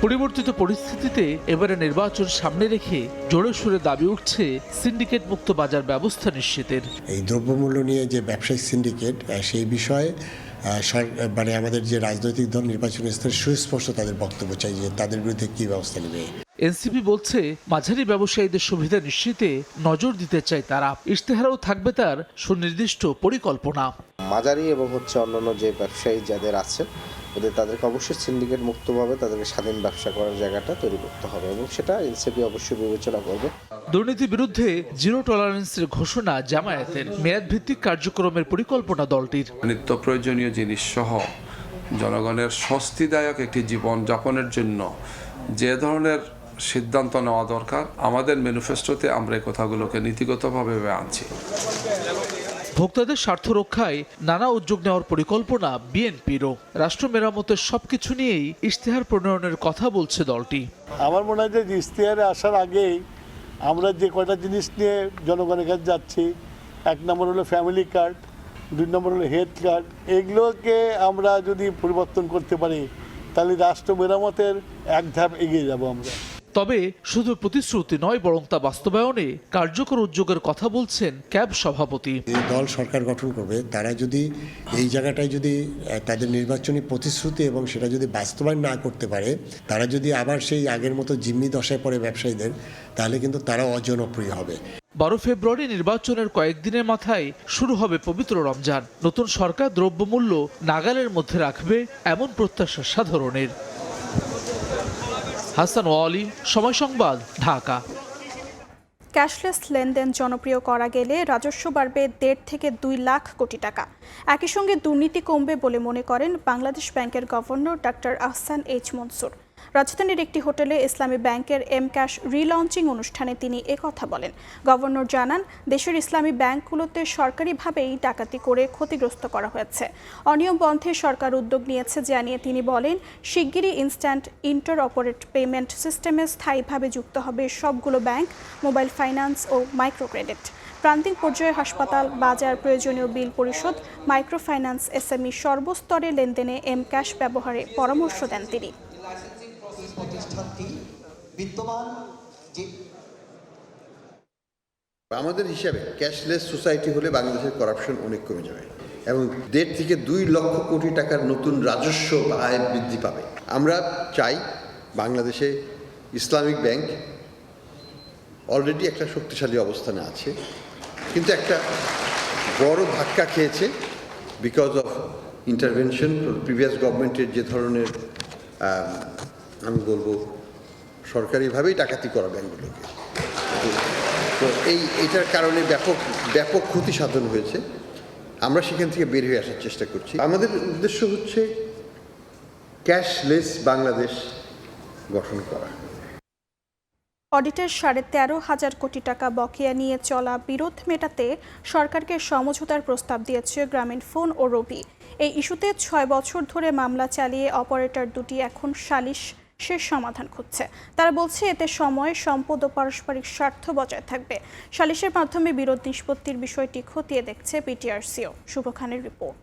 পরিবর্তিত পরিস্থিতিতে এবারে নির্বাচন সামনে রেখে জোরে সোরে দাবি উঠছে সিন্ডিকেট মুক্ত বাজার ব্যবস্থা নিশ্চিতের। এই দ্রব্যমূল্য নিয়ে যে ব্যবসায়িক সিন্ডিকেট, সেই বিষয়ে মানে আমাদের যে রাজনৈতিক দল নির্বাচনী স্তরে সুস্পষ্ট তাদের বক্তব্য চাই যে তাদের বিরুদ্ধে কি ব্যবস্থা নেবে। এনসিপি বলছে, মাঝারি ব্যবসায়ীদের সুবিধা নিশ্চিতে নজর দিতে চায় তারা। ইশতেহারেও থাকবে তার সুনির্দিষ্ট পরিকল্পনা। মাঝারি এবং অন্যান্য যে ব্যবসায়ী যাদের আছে তাদেরকে অবশ্যই সিন্ডিকেট মুক্তভাবে তাদেরকে স্বাধীন ব্যবসা করার জায়গাটা তৈরি করতে হবে এবং সেটা এনসিপি অবশ্যই বিবেচনা করবে। দুর্নীতি বিরুদ্ধে জিরো টলারেন্সের ঘোষণা জামায়াতের। মেয়াদ ভিত্তিক কার্যক্রমের পরিকল্পনা দলটির। নিত্য প্রয়োজনীয় জিনিস সহ জনগণের স্বস্তিদায়ক একটি জীবন যাপনের জন্য যে ধরনের সিদ্ধান্ত নেওয়া দরকার, আমাদের ম্যানিফেস্টোতে আমরা এই কথাগুলোকে নীতিগতভাবে আনছি। ভোক্তাদের স্বার্থ রক্ষায় নানা উদ্যোগ নেওয়ার পরিকল্পনা বিএনপিরও। রাষ্ট্র মেরামতের সবকিছু নিয়েই ইশতেহার প্রণয়নের কথা বলছে দলটি। আমার মনে হয় যে ইশতেহারে আসার আগেই আমরা যে কয়টা জিনিস নিয়ে জনগণের কাছে যাচ্ছি, 1 নম্বর হলো ফ্যামিলি কার্ড, 2 নম্বর হলো হেলথ কার্ড, এগুলোকে আমরা যদি পরিবর্তন করতে পারি তাহলে রাষ্ট্র মেরামতের এক ধাপ এগিয়ে যাব আমরা। তবে শুধু প্রতিশ্রুতি নয়, বরং তা বাস্তবায়নে কার্যকর উদ্যোগের কথা বলছেন ক্যাব সভাপতি। দল সরকার গঠন করবে, তারা যদি এই জায়গাটায় যদি তাদের নির্বাচনী প্রতিশ্রুতি এবং সেটা যদি বাস্তবায়ন না করতে পারে, তারা যদি আবার সেই আগের মতো জিম্মি দশায় পড়ে ব্যবসায়ীদের, তাহলে কিন্তু তারা অজনপ্রিয় হবে। 12 ফেব্রুয়ারি নির্বাচনের কয়েকদিনের মাথায় শুরু হবে পবিত্র রমজান। নতুন সরকার দ্রব্যমূল্য নাগালের মধ্যে রাখবে এমন প্রত্যাশা সাধারণের। হাসান ওয়ালি, সময় সংবাদ, ঢাকা। ক্যাশলেস লেনদেন জনপ্রিয় করা গেলে রাজস্ব বাড়বে 1.5 থেকে 2 লাখ কোটি টাকা। একই সঙ্গে দুর্নীতি কমবে বলে মনে করেন বাংলাদেশ ব্যাংকের governor doctor Ahsan H Mansur. রাজধানীর একটি হোটেলে ইসলামী ব্যাংকের এম-ক্যাশ রিলঞ্চিং অনুষ্ঠানে তিনি একথা বলেন। গভর্নর জানান, দেশের ইসলামী ব্যাংকগুলোতে সরকারিভাবেই ডাকাতি করে ক্ষতিগ্রস্ত করা হয়েছে। অনিয়ম বন্ধে সরকার উদ্যোগ নিয়েছে জানিয়ে তিনি বলেন, শিগগিরই ইনস্ট্যান্ট ইন্টার অপারেট পেমেন্ট সিস্টেমে স্থায়ীভাবে যুক্ত হবে সবগুলো ব্যাংক, মোবাইল ফাইন্যান্স ও মাইক্রো ক্রেডিট। প্রান্তিক পর্যায়ে হাসপাতাল, বাজার, প্রয়োজনীয় বিল পরিশোধ, মাইক্রো ফাইন্যান্স, এসএমই সর্বস্তরে লেনদেনে এম-ক্যাশ ব্যবহারে পরামর্শ দেন তিনি। আমাদের হিসাবে ক্যাশলেস সোসাইটি হলে বাংলাদেশের করাপশন অনেক কমে যাবে এবং 1.5 থেকে 2 লক্ষ কোটি টাকার নতুন রাজস্ব আয় বৃদ্ধি পাবে। আমরা চাই বাংলাদেশে ইসলামিক ব্যাংক অলরেডি একটা শক্তিশালী অবস্থানে আছে, কিন্তু একটা বড় ধাক্কা খেয়েছে বিকজ অফ ইন্টারভেনশন প্রিভিয়াস গভর্নমেন্টের যে ধরনের আমি বলবো সরকারিভাবেই ডাকাতি করা ব্যাংকগুলোকে। তো এইটার কারণে ব্যাপক ক্ষতি সাধন হয়েছে। আমরা সেখান থেকে বের হয়ে আসার চেষ্টা করছি। আমাদের উদ্দেশ্য হচ্ছে ক্যাশলেস বাংলাদেশ গঠন করা। অডিটের 13,500 কোটি টাকা বকেয়া নিয়ে চলা বিরোধ মেটাতে সরকারকে সমঝোতার প্রস্তাব দিয়েছে গ্রামীণফোন ও রবি। এই ইস্যুতে 6 বছর ধরে মামলা চালিয়ে অপারেটর দুটি এখন সালিশের সমাধান খুঁজছে। তারা বলছে, এতে সময়, সম্পদ ও পারস্পরিক স্বার্থ বজায় থাকবে। সালিশের মাধ্যমে বিরোধ নিষ্পত্তির বিষয়টি খতিয়ে দেখছে বিটিআরসিও। শুভ খানের রিপোর্ট।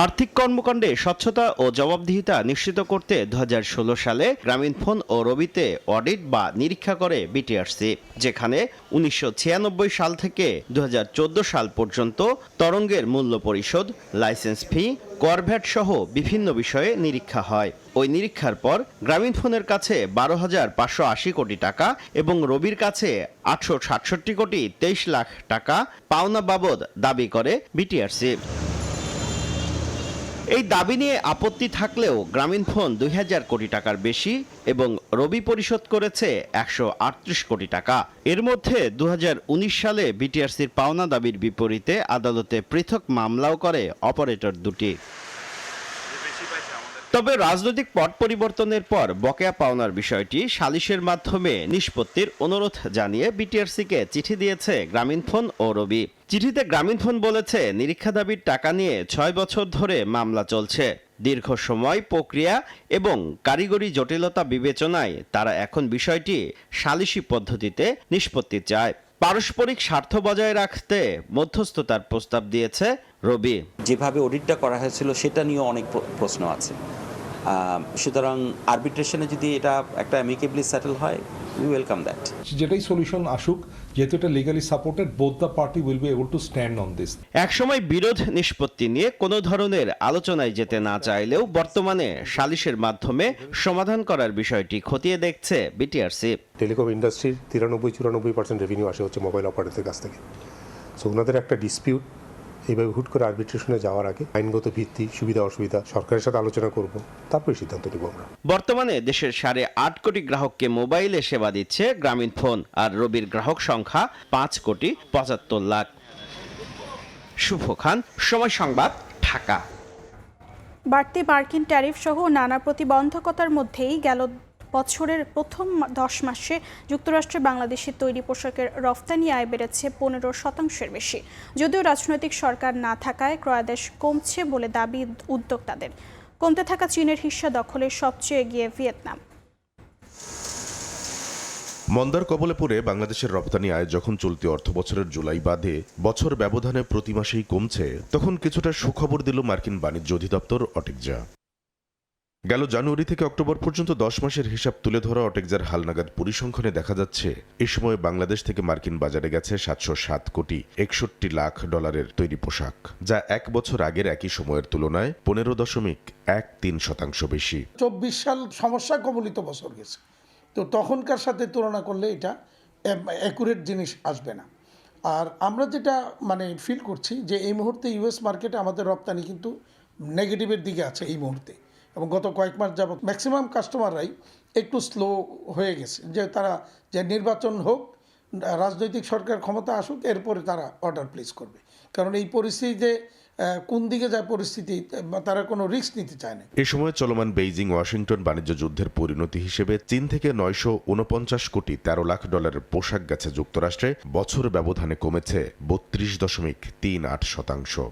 আর্থিক কর্মকাণ্ডে স্বচ্ছতা ও জবাবদিহিতা নিশ্চিত করতে 2016 সালে গ্রামীণফোন ও রবিতে অডিট বা নিরীক্ষা করে বিটিআরসি, যেখানে 1996 সাল থেকে 2014 সাল পর্যন্ত তরঙ্গের মূল্য পরিশোধ, লাইসেন্স ফি, করভ্যাট সহ বিভিন্ন বিষয়ে নিরীক্ষা হয়। ওই নিরীক্ষার পর গ্রামীণফোনের কাছে 12,580 কোটি টাকা এবং রবির কাছে 867 কোটি 23 লাখ টাকা পাওনা বাবদ দাবি করে বিটিআরসি। এই দাবি নিয়ে আপত্তি থাকলেও গ্রামীণফোন 2000 কোটি টাকার বেশি এবং রবি পরিশোধ করেছে 138 কোটি টাকা। এর মধ্যে 2019 সালে বিটিআরসির পাওনা দাবির বিপরীতে আদালতে পৃথক মামলাও করে অপারেটর দুটি। তবে রাজনৈতিক পট পরিবর্তনের পর বকেয়া পাওনার বিষয়টি সালিশের মাধ্যমে নিষ্পত্তির অনুরোধ জানিয়ে বিটিআরসিকে চিঠি দিয়েছে গ্রামীণফোন ও রবি। চিঠিতে গ্রামীণফোন বলেছে, নিরীক্ষা দাবির টাকা নিয়ে 6 বছর ধরে মামলা চলছে। দীর্ঘ সময়, প্রক্রিয়া এবং কারিগরি জটিলতা বিবেচনায় তারা এখন বিষয়টি সালিশি পদ্ধতিতে নিষ্পত্তি চায়। পারস্পরিক স্বার্থ বজায় রাখতে মধ্যস্থতার প্রস্তাব দিয়েছে রবি। যেভাবে অডিটটা করা হয়েছিল সেটা নিয়ে অনেক প্রশ্ন আছে, সুতরাং আরবিট্রেশনে যদি এটা একটা অ্যামিকেবলি সেটেল হয়, উই ওয়েলকাম দ্যাট। যেটাই সলিউশন আসুক, যেহেতু এটা legally supported, both the party will be able to stand on this. একসময় বিরোধ নিষ্পত্তি নিয়ে কোনো ধরনের আলোচনায় যেতে না চাইলেও বর্তমানে সালিশের মাধ্যমে সমাধান করার বিষয়টি খতিয়ে দেখছে বিটিআরসি। টেলিকম ইন্ডাস্ট্রির 93-94% রেভিনিউ আসে হচ্ছে মোবাইল অপারেটরদের কাছ থেকে। সো ওনাদের একটা ডিসপিউট এইভাবে হুট করে আরবিট্রেশনে যাওয়ার আগে আইনগত ভিত্তি, সুবিধা অসুবিধা সরকারের সাথে আলোচনা করব, তারপরে সিদ্ধান্ত নেব আমরা। বর্তমানে দেশের 8.5 কোটি গ্রাহককে মোবাইলে সেবা দিচ্ছে গ্রামীণফোন, আর রবির গ্রাহক সংখ্যা 5,75,00,000 লাখ। শুভ খান, সময় সংবাদ, ঢাকা। বাড়তি মার্কিন ট্যারিফ সহ নানা প্রতিবন্ধকতার মধ্যেই গেল বছরের প্রথম 10 মাসে যুক্তরাষ্ট্রে বাংলাদেশের তৈরি পোশাকের রফতানি আয় বেড়েছে 15% বেশি। যদিও রাজনৈতিক সরকার না থাকায় ক্রয়াদেশ কমছে বলে দাবি উদ্যোক্তাদের। কমতে থাকা চীনের হিস্সা দখলে সবচেয়ে এগিয়ে ভিয়েতনাম। মন্দার কবলে পড়ে বাংলাদেশের রপ্তানি আয় যখন চলতি অর্থবছরের জুলাই বাদে বছর ব্যবধানে প্রতি মাসেই কমছে, তখন কিছুটা সুখবর দিল মার্কিন বাণিজ্য অধিদপ্তর অটেকজা। গেল জানুয়ারি থেকে অক্টোবর পর্যন্ত 10 মাসের হিসাব তুলে ধরা অটেকজার হালনাগাদ পরিসংখ্যানে দেখা যাচ্ছে, এ সময় বাংলাদেশ থেকে মার্কিন বাজারে গেছে 707 কোটি 61 লাখ ডলারের তৈরি পোশাক, যা 1 বছর আগের একই সময়ের তুলনায় 15.13% বেশি। 24 সাল সমস্যা কবলিত বছর গেছে, তো তখনকার সাথে তুলনা করলে এটা অ্যাকুরেট জিনিস আসবে না। আর আমরা যেটা ফিল করছি যে এই মুহূর্তে ইউএস মার্কেটে আমাদের রপ্তানি কিন্তু নেগেটিভের দিকে আছে এই মুহূর্তে, এবং গত কয়েক মাস যাবত ম্যাক্সিমাম কাস্টমাররাই একটু স্লো হয়ে গেছে, যে তারা যে নির্বাচন হোক, রাজনৈতিক সরকার ক্ষমতা আসুক, এরপরে তারা অর্ডার প্লেস করবে। কারণ এই পরিস্থিতিতে কোন দিকে যায় পরিস্থিতি, তারা কোনো রিস্ক নিতে চায় না। এ সময় চলমান বেইজিং ওয়াশিংটন বাণিজ্য যুদ্ধের পরিণতি হিসেবে চীন থেকে 949 কোটি 13 লাখ ডলারের পোশাক গেছে যুক্তরাষ্ট্রে, বছর ব্যবধানে কমেছে 32.38%।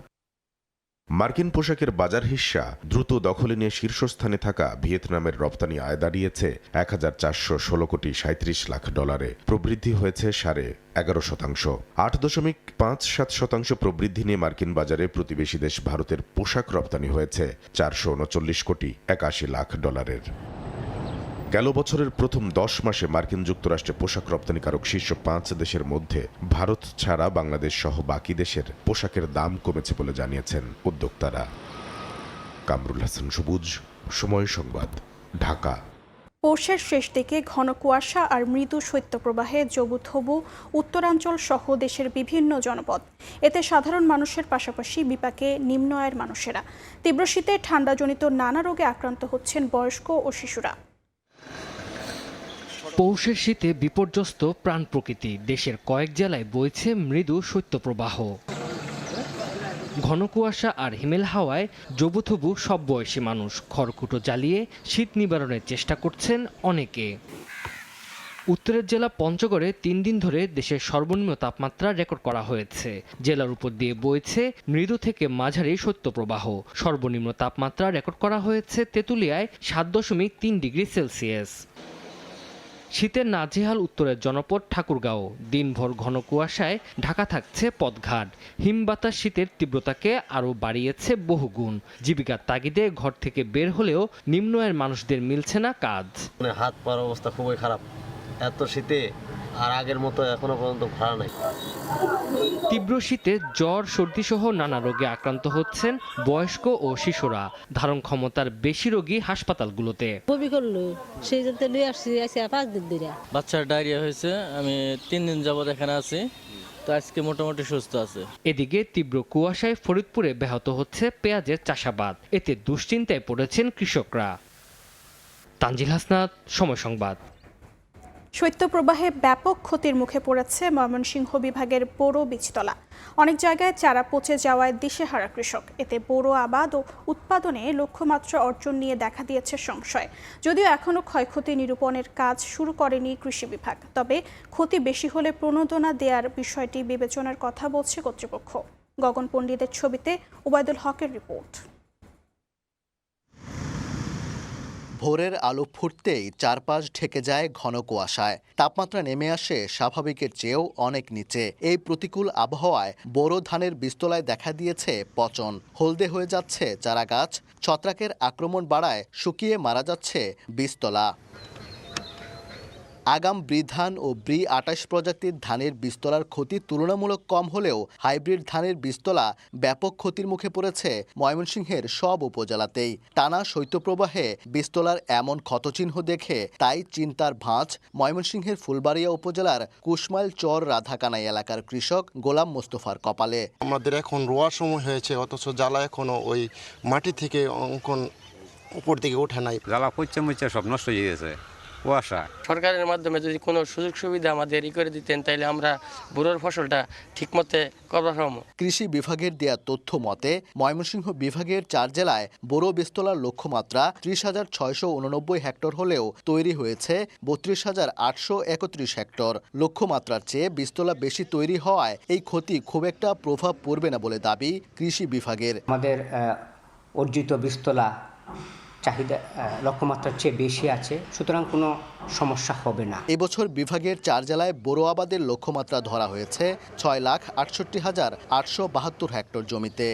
মার্কিন পোশাকের বাজার হিস্সা দ্রুত দখলে নিয়ে শীর্ষস্থানে থাকা ভিয়েতনামের রপ্তানি আয় দাঁড়িয়েছে 1416 কোটি 37 লাখ ডলারে, প্রবৃদ্ধি হয়েছে 11.5%। 8.57% প্রবৃদ্ধি নিয়ে মার্কিন বাজারে প্রতিবেশী দেশ ভারতের পোশাক রপ্তানি হয়েছে 439 কোটি 81 লাখ ডলারের। গেল বছরের প্রথম 10 মাসে মার্কিন যুক্তরাষ্ট্রে পোশাক রপ্তানিকারক শীর্ষ 5 দেশের মধ্যে ভারত ছাড়া বাংলাদেশ সহ বাকি দেশের পোশাকের দাম কমেছে বলে জানিয়েছেন উদ্যোক্তারা। কামরুল হাসান সবুজ, সময় সংবাদ, ঢাকা। পৌষের শেষ দিকে ঘন কুয়াশা আর মৃদু শৈত্যপ্রবাহে জবুথবু উত্তরাঞ্চল সহ দেশের বিভিন্ন জনপদ। এতে সাধারণ মানুষের পাশাপাশি বিপাকে নিম্ন আয়ের মানুষেরা। তীব্র শীতে ঠান্ডাজনিত নানা রোগে আক্রান্ত হচ্ছেন বয়স্ক ও শিশুরা। পৌষের শীতে বিপর্যস্ত প্রাণ প্রকৃতি, দেশের কয়েক জেলায় বইছে মৃদু শৈত্যপ্রবাহ। ঘন কুয়াশা আর হিমেল হাওয়ায় জবুথবু সব বয়সী মানুষ খড়কুটো জ্বালিয়ে শীত নিবারণের চেষ্টা করছেন অনেকে। উত্তরের জেলা পঞ্চগড়ে 3 দিন ধরে দেশের সর্বনিম্ন তাপমাত্রা রেকর্ড করা হয়েছে। জেলার উপর দিয়ে বইছে মৃদু থেকে মাঝারি শৈত্যপ্রবাহ। সর্বনিম্ন তাপমাত্রা রেকর্ড করা হয়েছে তেঁতুলিয়ায় 7.3 ডিগ্রি সেলসিয়াস। শীতের নাজেহাল উত্তরের জনপদ ঠাকুরগাঁও। দিনভর ঘন কুয়াশায় ঢাকা থাকছে পথঘাট। হিমবাতাস শীতের তীব্রতাকে আরও বাড়িয়েছে বহুগুণ। জীবিকার তাগিদে ঘর থেকে বের হলেও নিম্ন আয়ের মানুষদের মিলছে না কাজ। হাত পার অবস্থা খুবই খারাপ, এত শীতে আর আগের মতো এখনো পর্যন্ত ভাড়া নাই। তীব্র শীতে জ্বর, সর্দি সহ নানা রোগে আক্রান্ত হচ্ছেন বয়স্ক ও শিশুরা। ধারণ ক্ষমতার বেশি রোগী হাসপাতালগুলোতে। বমি করলো, সেই জন্য নিয়ে আসছি 5 দিন ধরে। বাচ্চার ডায়রিয়া হয়েছে, আমি 3 দিন যাবত এখানে আছি, তো আজকে মোটামুটি সুস্থ আছে। এদিকে তীব্র কুয়াশায় ফরিদপুরে ব্যাহত হচ্ছে পেঁয়াজের চাষাবাদ। এতে দুশ্চিন্তায় পড়েছেন কৃষকরা। তানজিল হাসনাত, সময় সংবাদ। শৈত্যপ্রবাহে ব্যাপক ক্ষতির মুখে পড়েছে ময়মনসিংহ বিভাগের বোরো বীজতলা। অনেক জায়গায় চারা পচে যাওয়ায় দিশেহারা কৃষক। এতে বোরো আবাদ ও উৎপাদনে লক্ষ্যমাত্রা অর্জন নিয়ে দেখা দিয়েছে সংশয়। যদিও এখনও ক্ষয়ক্ষতি নিরূপণের কাজ শুরু করেনি কৃষি বিভাগ, তবে ক্ষতি বেশি হলে প্রণোদনা দেওয়ার বিষয়টি বিবেচনার কথা বলছে কর্তৃপক্ষ। গগন পণ্ডিতের ছবিতে ওবায়দুল হকের রিপোর্ট। ভোরের আলো ফুটতেই চারপাশ ঢেকে যায় ঘন কুয়াশায়। তাপমাত্রা নেমে আসে স্বাভাবিকের চেয়েও অনেক নিচে। এই প্রতিকূল আবহাওয়ায় বোরো ধানের বীজতলায় দেখা দিয়েছে পচন। হলদে হয়ে যাচ্ছে চারাগাছ, ছত্রাকের আক্রমণ বাড়ায় শুকিয়ে মারা যাচ্ছে বীজতলা। আগাম ব্রি ধান ও ব্রি 28 প্রজাতির ধানের বীজতলার ক্ষতি তুলনামূলক কম হলেও হাইব্রিড ধানের বীজতলা ব্যাপক ক্ষতির মুখে পড়েছে ময়মনসিংহের সব উপজেলাতেই। টানা শৈত্যপ্রবাহে বীজতলার এমন ক্ষতচিহ্ন দেখে তাই চিন্তার ভাঁজ ময়মনসিংহের ফুলবাড়িয়া উপজেলার কুশমাইল চর রাধাকানাই এলাকার কৃষক গোলাম মোস্তফার কপালে। আমাদের এখন রোয়ার সময় হয়েছে, অথচ জ্বালা এখনো ওই মাটি থেকে অঙ্কন উপর দিকে ওঠে নাই। জ্বালা পচে মুচে সব নষ্ট হয়ে গেছে। সরকারের মাধ্যমে যদি কোনো সুযোগ সুবিধা আমাদের করে দিতেন, তাহলে আমরা বোরোর ফসলটা ঠিকমতো করতে পারবো। কৃষি বিভাগের দেয়া তথ্য মতে ময়মনসিংহ বিভাগের 4 জেলায় বোরো বীজতলার লক্ষ্যমাত্রা 30,689 হেক্টর হলেও তৈরি হয়েছে 32,831 হেক্টর। লক্ষ্যমাত্রার চেয়ে বীজতলা বেশি তৈরি হওয়ায় এই ক্ষতি খুব একটা প্রভাব পড়বে না বলে দাবি কৃষি বিভাগের। আমাদের অর্জিত বীজতলা চাহিদা লক্ষ্যমাত্রার চেয়ে বেশি আছে, সুতরাং কোনো সমস্যা হবে না। এবছর বিভাগের 4 জেলায় বোরো আবাদের লক্ষ্যমাত্রা ধরা হয়েছে 6,68,872 হেক্টর জমিতে।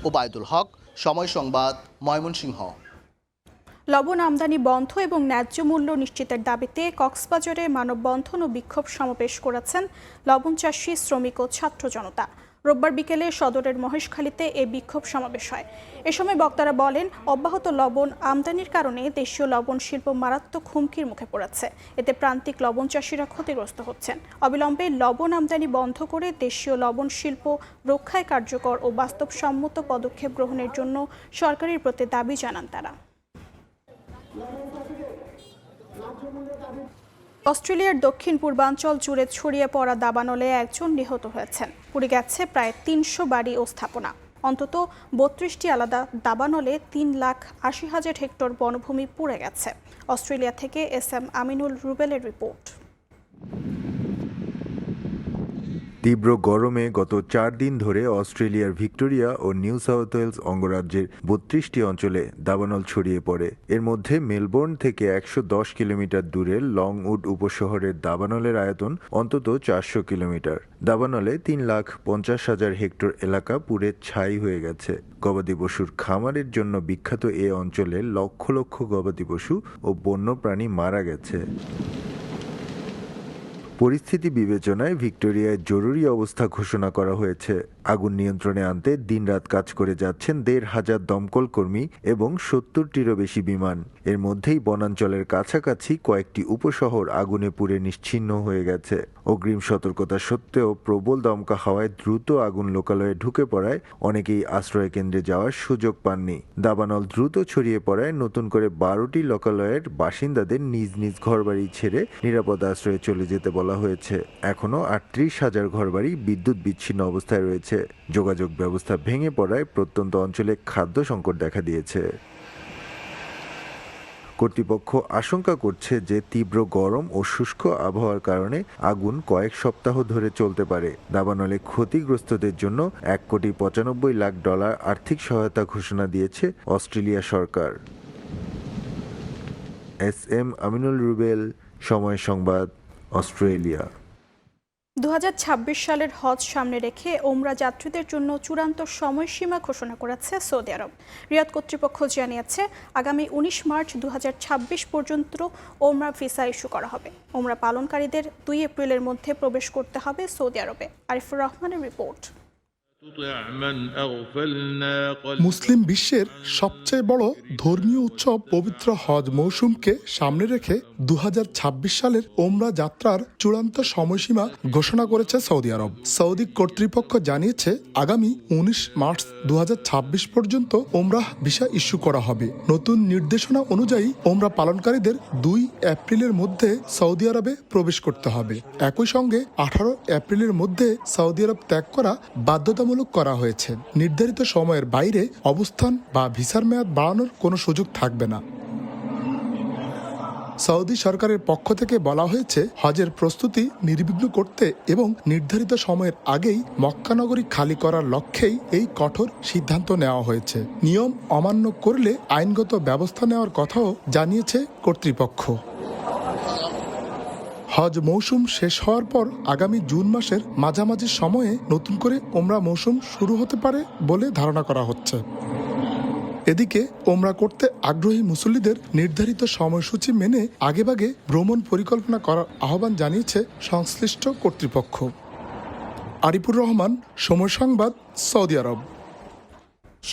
ওবায়দুল হক, সময় সংবাদ, ময়মনসিংহ। লবণ আমদানি বন্ধ এবং ন্যায্য মূল্য নিশ্চিতের দাবিতে কক্সবাজারে মানববন্ধন ও বিক্ষোভ সমাবেশ করেছেন লবণ চাষী, শ্রমিক ও ছাত্র জনতা। রোববার বিকেলে সদরের মহেশখালীতে এ বিক্ষোভ সমাবেশ হয়। এ সময় বক্তারা বলেন, অব্যাহত লবণ আমদানির কারণে দেশীয় লবণ শিল্প মারাত্মক হুমকির মুখে পড়েছে। এতে প্রান্তিক লবণ চাষিরা ক্ষতিগ্রস্ত হচ্ছেন। অবিলম্বে লবণ আমদানি বন্ধ করে দেশীয় লবণ শিল্প রক্ষায় কার্যকর ও বাস্তবসম্মত পদক্ষেপ গ্রহণের জন্য সরকারের প্রতি দাবি জানান তারা। অস্ট্রেলিয়ার দক্ষিণ পূর্বাঞ্চল জুড়ে ছড়িয়ে পড়া দাবানলে একজন নিহত হয়েছেন। পুড়ে গেছে প্রায় 300 বাড়ি ও স্থাপনা। অন্তত 32টি আলাদা দাবানলে 3,80,000 হেক্টর বনভূমি পুড়ে গেছে। অস্ট্রেলিয়া থেকে SM আমিনুল রুবেলের রিপোর্ট। তীব্র গরমে গত 4 দিন ধরে অস্ট্রেলিয়ার ভিক্টোরিয়া ও নিউ সাউথ ওয়েলস অঙ্গরাজ্যের 32টি অঞ্চলে দাবানল ছড়িয়ে পড়ে। এর মধ্যে মেলবোর্ন থেকে 110 কিলোমিটার দূরের লংউড উপশহরের দাবানলের আয়তন অন্তত 400 কিলোমিটার। দাবানলে 3,50,000 হেক্টর এলাকা পুড়ে ছাই হয়ে গেছে। গবাদি পশুর খামারের জন্য বিখ্যাত এ অঞ্চলে লক্ষ লক্ষ গবাদি পশু ও বন্যপ্রাণী মারা গেছে। পরিস্থিতি বিবেচনায় ভিক্টোরিয়ায় জরুরি অবস্থা ঘোষণা করা হয়েছে। আগুন নিয়ন্ত্রণে আনতে দিনরাত কাজ করে যাচ্ছেন 1,500 দমকল কর্মী এবং 70টিরও বেশি বিমান। এর মধ্যেই বনাঞ্চলের কাছাকাছি কয়েকটি উপশহর আগুনে পুড়ে নিশ্চিহ্ন হয়ে গেছে। অগ্রিম সতর্কতা সত্ত্বেও প্রবল দমকা হাওয়ায় দ্রুত আগুন লোকালয়ে ঢুকে পড়ায় অনেকেই আশ্রয় কেন্দ্রে যাওয়ার সুযোগ পাননি। দাবানল দ্রুত ছড়িয়ে পড়ায় নতুন করে 12টি লোকালয়ের বাসিন্দাদের নিজ নিজ ঘরবাড়ি ছেড়ে নিরাপদ আশ্রয়ে চলে যেতে বলা হয়েছে। এখনও 38,000 ঘরবাড়ি বিদ্যুৎ বিচ্ছিন্ন অবস্থায় রয়েছে। যোগাযোগ ব্যবস্থা ভেঙে পড়ায় প্রত্যন্ত অঞ্চলে খাদ্য সংকট দেখা দিয়েছে। কর্তৃপক্ষ আশঙ্কা করছে যে তীব্র গরম ও শুষ্ক আবহাওয়ার কারণে আগুন কয়েক সপ্তাহ ধরে চলতে পারে। দাবানলে ক্ষতিগ্রস্তদের জন্য $1,95,00,000 আর্থিক সহায়তা ঘোষণা দিয়েছে অস্ট্রেলিয়া সরকার। SM আমিনুল রুবেল, সময় সংবাদ, অস্ট্রেলিয়া। 2026 সালের হজ সামনে রেখে ওমরা যাত্রীদের জন্য চূড়ান্ত সময়সীমা ঘোষণা করেছে সৌদি আরব। রিয়াদ কর্তৃপক্ষ জানিয়েছে, আগামী 19 মার্চ 2026 পর্যন্ত ওমরা ভিসা ইস্যু করা হবে। ওমরা পালনকারীদের 2 এপ্রিলের মধ্যে প্রবেশ করতে হবে সৌদি আরবে। আরিফুর রহমানের রিপোর্ট। মুসলিম বিশ্বের সবচেয়ে বড় ধর্মীয় উৎসব পবিত্র হজ মৌসুমকে সামনে রেখে 2026 সালের ওমরা যাত্রার চূড়ান্ত সময়সীমা ঘোষণা করেছে সৌদি আরব। সৌদি কর্তৃপক্ষ জানিয়েছে, আগামী 19 মার্চ 2026 পর্যন্ত ওমরাহ ভিসা ইস্যু করা হবে। নতুন নির্দেশনা অনুযায়ী ওমরা পালনকারীদের 2 এপ্রিলের মধ্যে সৌদি আরবে প্রবেশ করতে হবে। একই সঙ্গে 18 এপ্রিলের মধ্যে সৌদি আরব ত্যাগ করা বাধ্যতামূলক করা হয়েছে। নির্ধারিত সময়ের বাইরে অবস্থান বা ভিসার মেয়াদ বাড়ানোর কোনো সুযোগ থাকবে না। সৌদি সরকারের পক্ষ থেকে বলা হয়েছে, হজের প্রস্তুতি নির্বিঘ্ন করতে এবং নির্ধারিত সময়ের আগেই মক্কা নগরী খালি করার লক্ষ্যেই এই কঠোর সিদ্ধান্ত নেওয়া হয়েছে। নিয়ম অমান্য করলে আইনগত ব্যবস্থা নেওয়ার কথাও জানিয়েছে কর্তৃপক্ষ। হজ মৌসুম শেষ হওয়ার পর আগামী জুন মাসের মাঝামাঝি সময়ে নতুন করে ওমরা মৌসুম শুরু হতে পারে বলে ধারণা করা হচ্ছে। এদিকে ওমরা করতে আগ্রহী মুসল্লিদের নির্ধারিত সময়সূচি মেনে আগেভাগে ভ্রমণ পরিকল্পনা করার আহ্বান জানিয়েছে সংশ্লিষ্ট কর্তৃপক্ষ। আরিফুর রহমান, সময় সংবাদ, সৌদি আরব।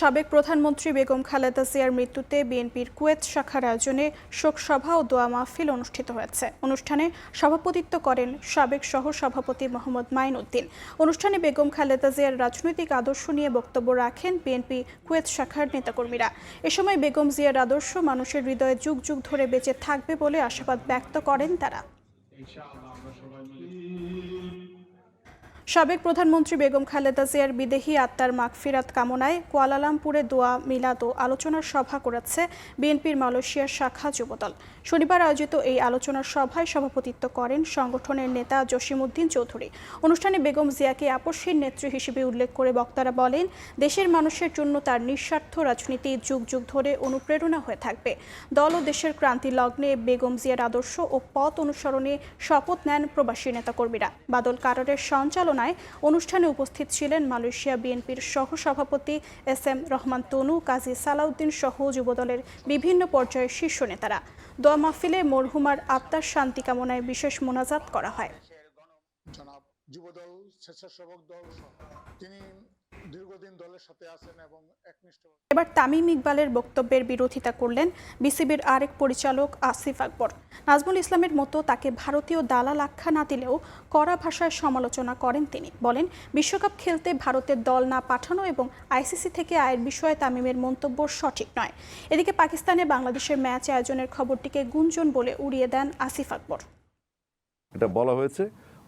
সাবেক প্রধানমন্ত্রী বেগম খালেদা জিয়ার মৃত্যুতে বিএনপির কুয়েত শাখার আয়োজনে শোকসভা ও দোয়া মাহফিল অনুষ্ঠিত হয়েছে। অনুষ্ঠানে সভাপতিত্ব করেন সাবেক সহসভাপতি মোহাম্মদ মাইন উদ্দিন। অনুষ্ঠানে বেগম খালেদা জিয়ার রাজনৈতিক আদর্শ নিয়ে বক্তব্য রাখেন বিএনপি কুয়েত শাখার নেতাকর্মীরা। এ সময় বেগম জিয়ার আদর্শ মানুষের হৃদয়ে যুগ যুগ ধরে বেঁচে থাকবে বলে আশাবাদ ব্যক্ত করেন তারা। সাবেক প্রধানমন্ত্রী বেগম খালেদা জিয়ার বিদেহী আত্মার মাগফিরাত কামনায় কুয়ালালামপুরে দোয়া মিলাদ ও আলোচনার সভা করেছে বিএনপির মালয়েশিয়ার শাখা যুবদল। শনিবার আয়োজিত এই আলোচনার সভায় সভাপতিত্ব করেন সংগঠনের নেতা জসিমউদ্দিন চৌধুরী। অনুষ্ঠানে বেগম জিয়াকে আপসহীন নেত্রী হিসেবে উল্লেখ করে বক্তারা বলেন, দেশের মানুষের জন্য তার নিঃস্বার্থ রাজনীতি যুগ যুগ ধরে অনুপ্রেরণা হয়ে থাকবে। দল ও দেশের ক্রান্তি লগ্নে বেগম জিয়ার আদর্শ ও পথ অনুসরণে শপথ নেন প্রবাসী নেতাকর্মীরা। বাদল কারারের সঞ্চালনায় অনুষ্ঠানে উপস্থিত ছিলেন মালয়েশিয়া বিএনপির সহসভাপতি SM রহমান তনু, কাজী সালাউদ্দিন সহ যুবদলের বিভিন্ন পর্যায়ের শীর্ষ নেতারা। দোয়া মাহফিলে মরহুমার আত্মার শান্তি কামনায় বিশেষ মোনাজাত করা হয়। যুবদল, স্বেচ্ছাসেবক দল, তিনি দীর্ঘদিন দলের সাথে আছেন এবং একনিষ্ঠ। এবার তামিম ইকবালের বক্তব্যের বিরোধিতা করলেন বিসিবির আরেক পরিচালক আসিফ আকবর। নাজমুল ইসলামের মতো তাকে ভারতীয় দালাল আখ্যা না দিলেও কড়া ভাষায় সমালোচনা করেন তিনি। বলেন, বিশ্বকাপ খেলতে ভারতের দল না পাঠানো এবং আইসিসি থেকে আয়ের বিষয়ে তামিমের মন্তব্য সঠিক নয়। এদিকে পাকিস্তানে বাংলাদেশের ম্যাচ আয়োজনের খবরটিকে গুঞ্জন বলে উড়িয়ে দেন আসিফ আকবর। এটা বলা হয়েছে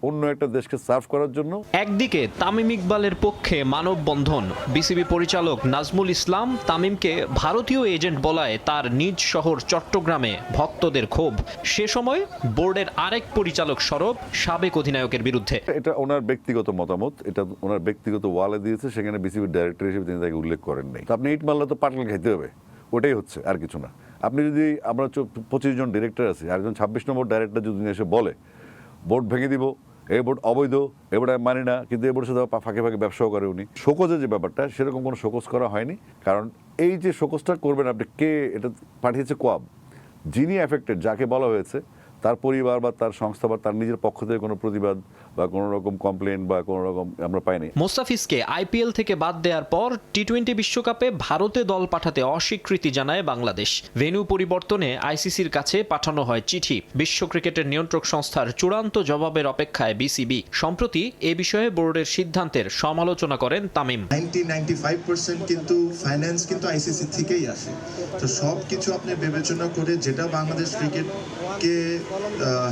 অন্য একটা দেশকে সার্ভ করার জন্য। একদিকে তামিম ইকবালের পক্ষে মানববন্ধন, বিসিবি পরিচালক নাজমুল ইসলাম তামিমকে ভারতীয় এজেন্ট বলায় তার নিজ শহর চট্টগ্রামে ভক্তদের ক্ষোভ। সে সময় বোর্ডের আরেক পরিচালক সরব সাবেক অধিনায়কের বিরুদ্ধে। এটা ওনার ব্যক্তিগত মতামত, এটা ওনার ব্যক্তিগত ওয়ালে দিয়েছে, সেখানে বিসিবির ডাইরেক্টর হিসেবে তিনি তাকে উল্লেখ করেন নাই। আপনি ইট মারলে তো পাটকেল খাইতে হবে, ওটাই হচ্ছে, আর কিছু না। আপনি যদি আমরা 25 জন ডিরেক্টর আছি, আর একজন 26 নম্বর ডাইরেক্টর যদি এসে বলে বোর্ড ভেঙে দিব, এই বোর্ড অবৈধ, এবার আমি মানি না, কিন্তু এই বোর্ডের সাথে ফাঁকে ফাঁকে ব্যবসাও করে উনি। শোকজের যে ব্যাপারটা, সেরকম কোনো শোকজ করা হয়নি। কারণ এই যে শোকজটা করবেন আপনি, কে এটা পাঠিয়েছে কোয়াব, যিনি এফেক্টেড, যাকে বলা হয়েছে, তার পরিবার বা তার সংস্থা বা তার নিজের পক্ষ থেকে কোনো প্রতিবাদ বা কোনো রকম কমপ্লেন বা কোনো রকম আমরা পাইনি। মোস্তাফিজকে আইপিএল থেকে বাদ দেওয়ার পর টি-20 বিশ্বকাপে ভারতে দল পাঠাতে অস্বীকৃতি জানায় বাংলাদেশ। ভেন্যু পরিবর্তনে আইসিসির কাছে পাঠানো হয় চিঠি। বিশ্ব ক্রিকেটের নিয়ন্ত্রক সংস্থার চূড়ান্ত জবাবের অপেক্ষায় বিসিবি। সম্প্রতি এ বিষয়ে বোর্ডের সিদ্ধান্তের সমালোচনা করেন তামিম। 95% কিন্তু ফাইন্যান্স কিন্তু আইসিসি থেকেই আসে, তো সব কিছু আপনি বিবেচনা করে যেটা বাংলাদেশ ক্রিকেটকে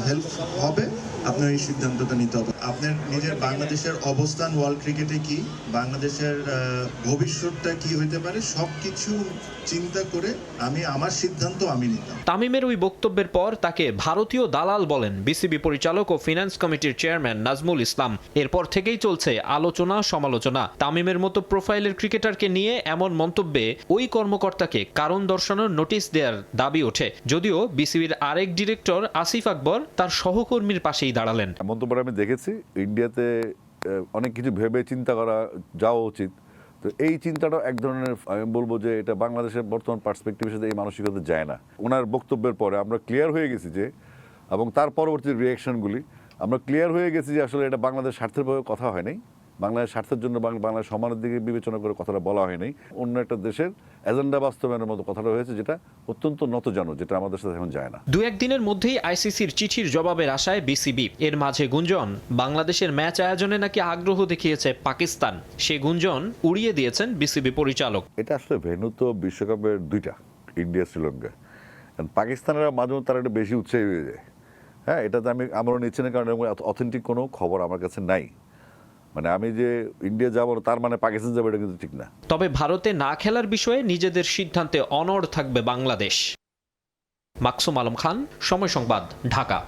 হেল্প হবে আপনার এই সিদ্ধান্তটা নিতে হবে। আপনার নিজের বাংলাদেশের অবস্থান ওয়ার্ল্ড ক্রিকেটে কি, বাংলাদেশের ভবিষ্যৎটা কি হইতে পারে, সবকিছু চিন্তা করে আমার সিদ্ধান্ত আমি নিতাম। তামিমের ওই বক্তব্যের পর তাকে ভারতীয় দালাল বলেন বিসিবি পরিচালক ও ফিনান্স কমিটির চেয়ারম্যান নাজমুল ইসলাম। এরপর থেকেই চলছে আলোচনা সমালোচনা। তামিমের মতো প্রোফাইলের ক্রিকেটারকে নিয়ে এমন মন্তব্যে ওই কর্মকর্তাকে কারণ দর্শানোর নোটিশ দেওয়ার দাবি ওঠে। যদিও বিসিবির আরেক ডিরেক্টর আসিফ আকবর তার সহকর্মীর পাশেই দাঁড়ালেন। মন্তব্যটা আমি দেখেছি, ইন্ডিয়াতে অনেক কিছু ভেবে চিন্তা করা যাওয়া উচিত। তো এই চিন্তাটা এক ধরনের, আমি বলবো যে এটা বাংলাদেশের বর্তমান পার্সপেক্টিভের সাথে এই মানসিকতা যায় না। ওনার বক্তব্যের পরে আমরা ক্লিয়ার হয়ে গেছি যে, এবং তার পরবর্তী রিয়াকশনগুলি আমরা ক্লিয়ার হয়ে গেছি যে আসলে এটা বাংলাদেশ স্বার্থের ভাবে কথা হয় নাই, বাংলাদেশ স্বার্থের জন্য বাংলাদেশ সমানের দিকে বিবেচনা করে কথাটা বলা হয় নাই, অন্য একটা দেশের এজেন্ডা বাস্তবায়নের মতো কথাটা হয়েছে, যেটা অত্যন্ত নতজানু, যেটা আমাদের সাথে এখন যায় না। 2-1 দিনের মধ্যেই আইসিসির চিঠির জবাবের আশায় বিসিবি। এর মাঝে গুঞ্জন, বাংলাদেশের ম্যাচ আয়োজনে নাকি আগ্রহ দেখিয়েছে পাকিস্তান। সে গুঞ্জন উড়িয়ে দিয়েছেন বিসিবি পরিচালক। এটা আসলে ভেন্যু তো বিশ্বকাপের দুইটা, ইন্ডিয়া শ্রীলঙ্কা। পাকিস্তানেরা মাঝে মধ্যে তারা একটু বেশি উৎসাহী হয়ে যায়। হ্যাঁ, এটাতে আমরা নিচ্ছি না, কারণ অথেন্টিক কোনো খবর আমার কাছে নাই। মানে আমি যে ইন্ডিয়া যাবো তার মানে পাকিস্তান যাবো, এটা কিন্তু ঠিক না। তবে ভারতে না খেলার বিষয়ে নিজেদের সিদ্ধান্তে অনড় থাকবে বাংলাদেশ। মাকসুম আলম খান, সময় সংবাদ, ঢাকা।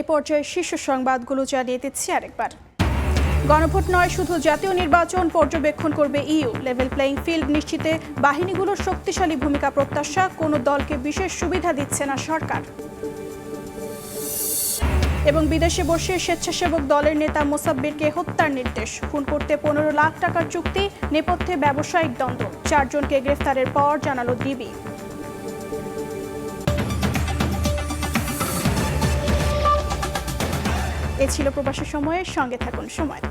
এই পর্যায়ে শীর্ষ সংবাদগুলো জানিয়ে দিচ্ছি আরেকবার। গণভোট নয়, শুধু জাতীয় নির্বাচন পর্যবেক্ষণ করবে ইইউ। লেভেল প্লেইং ফিল্ড নিশ্চিতে বাহিনীগুলোর শক্তিশালী ভূমিকা প্রত্যাশা। কোনো দলকে বিশেষ সুবিধা দিচ্ছে না সরকার। এবং বিদেশে বসে স্বেচ্ছাসেবক দলের নেতা মোসাব্বিরকে হত্যার নির্দেশ। খুন করতে 15 লাখ টাকার চুক্তি, নেপথ্যে ব্যবসায়িক দ্বন্দ্ব। 4 জনকে গ্রেফতারের পর জানালো ডিবি। এ ছিল প্রবাসী সময়ের সঙ্গে থাকুন সময়।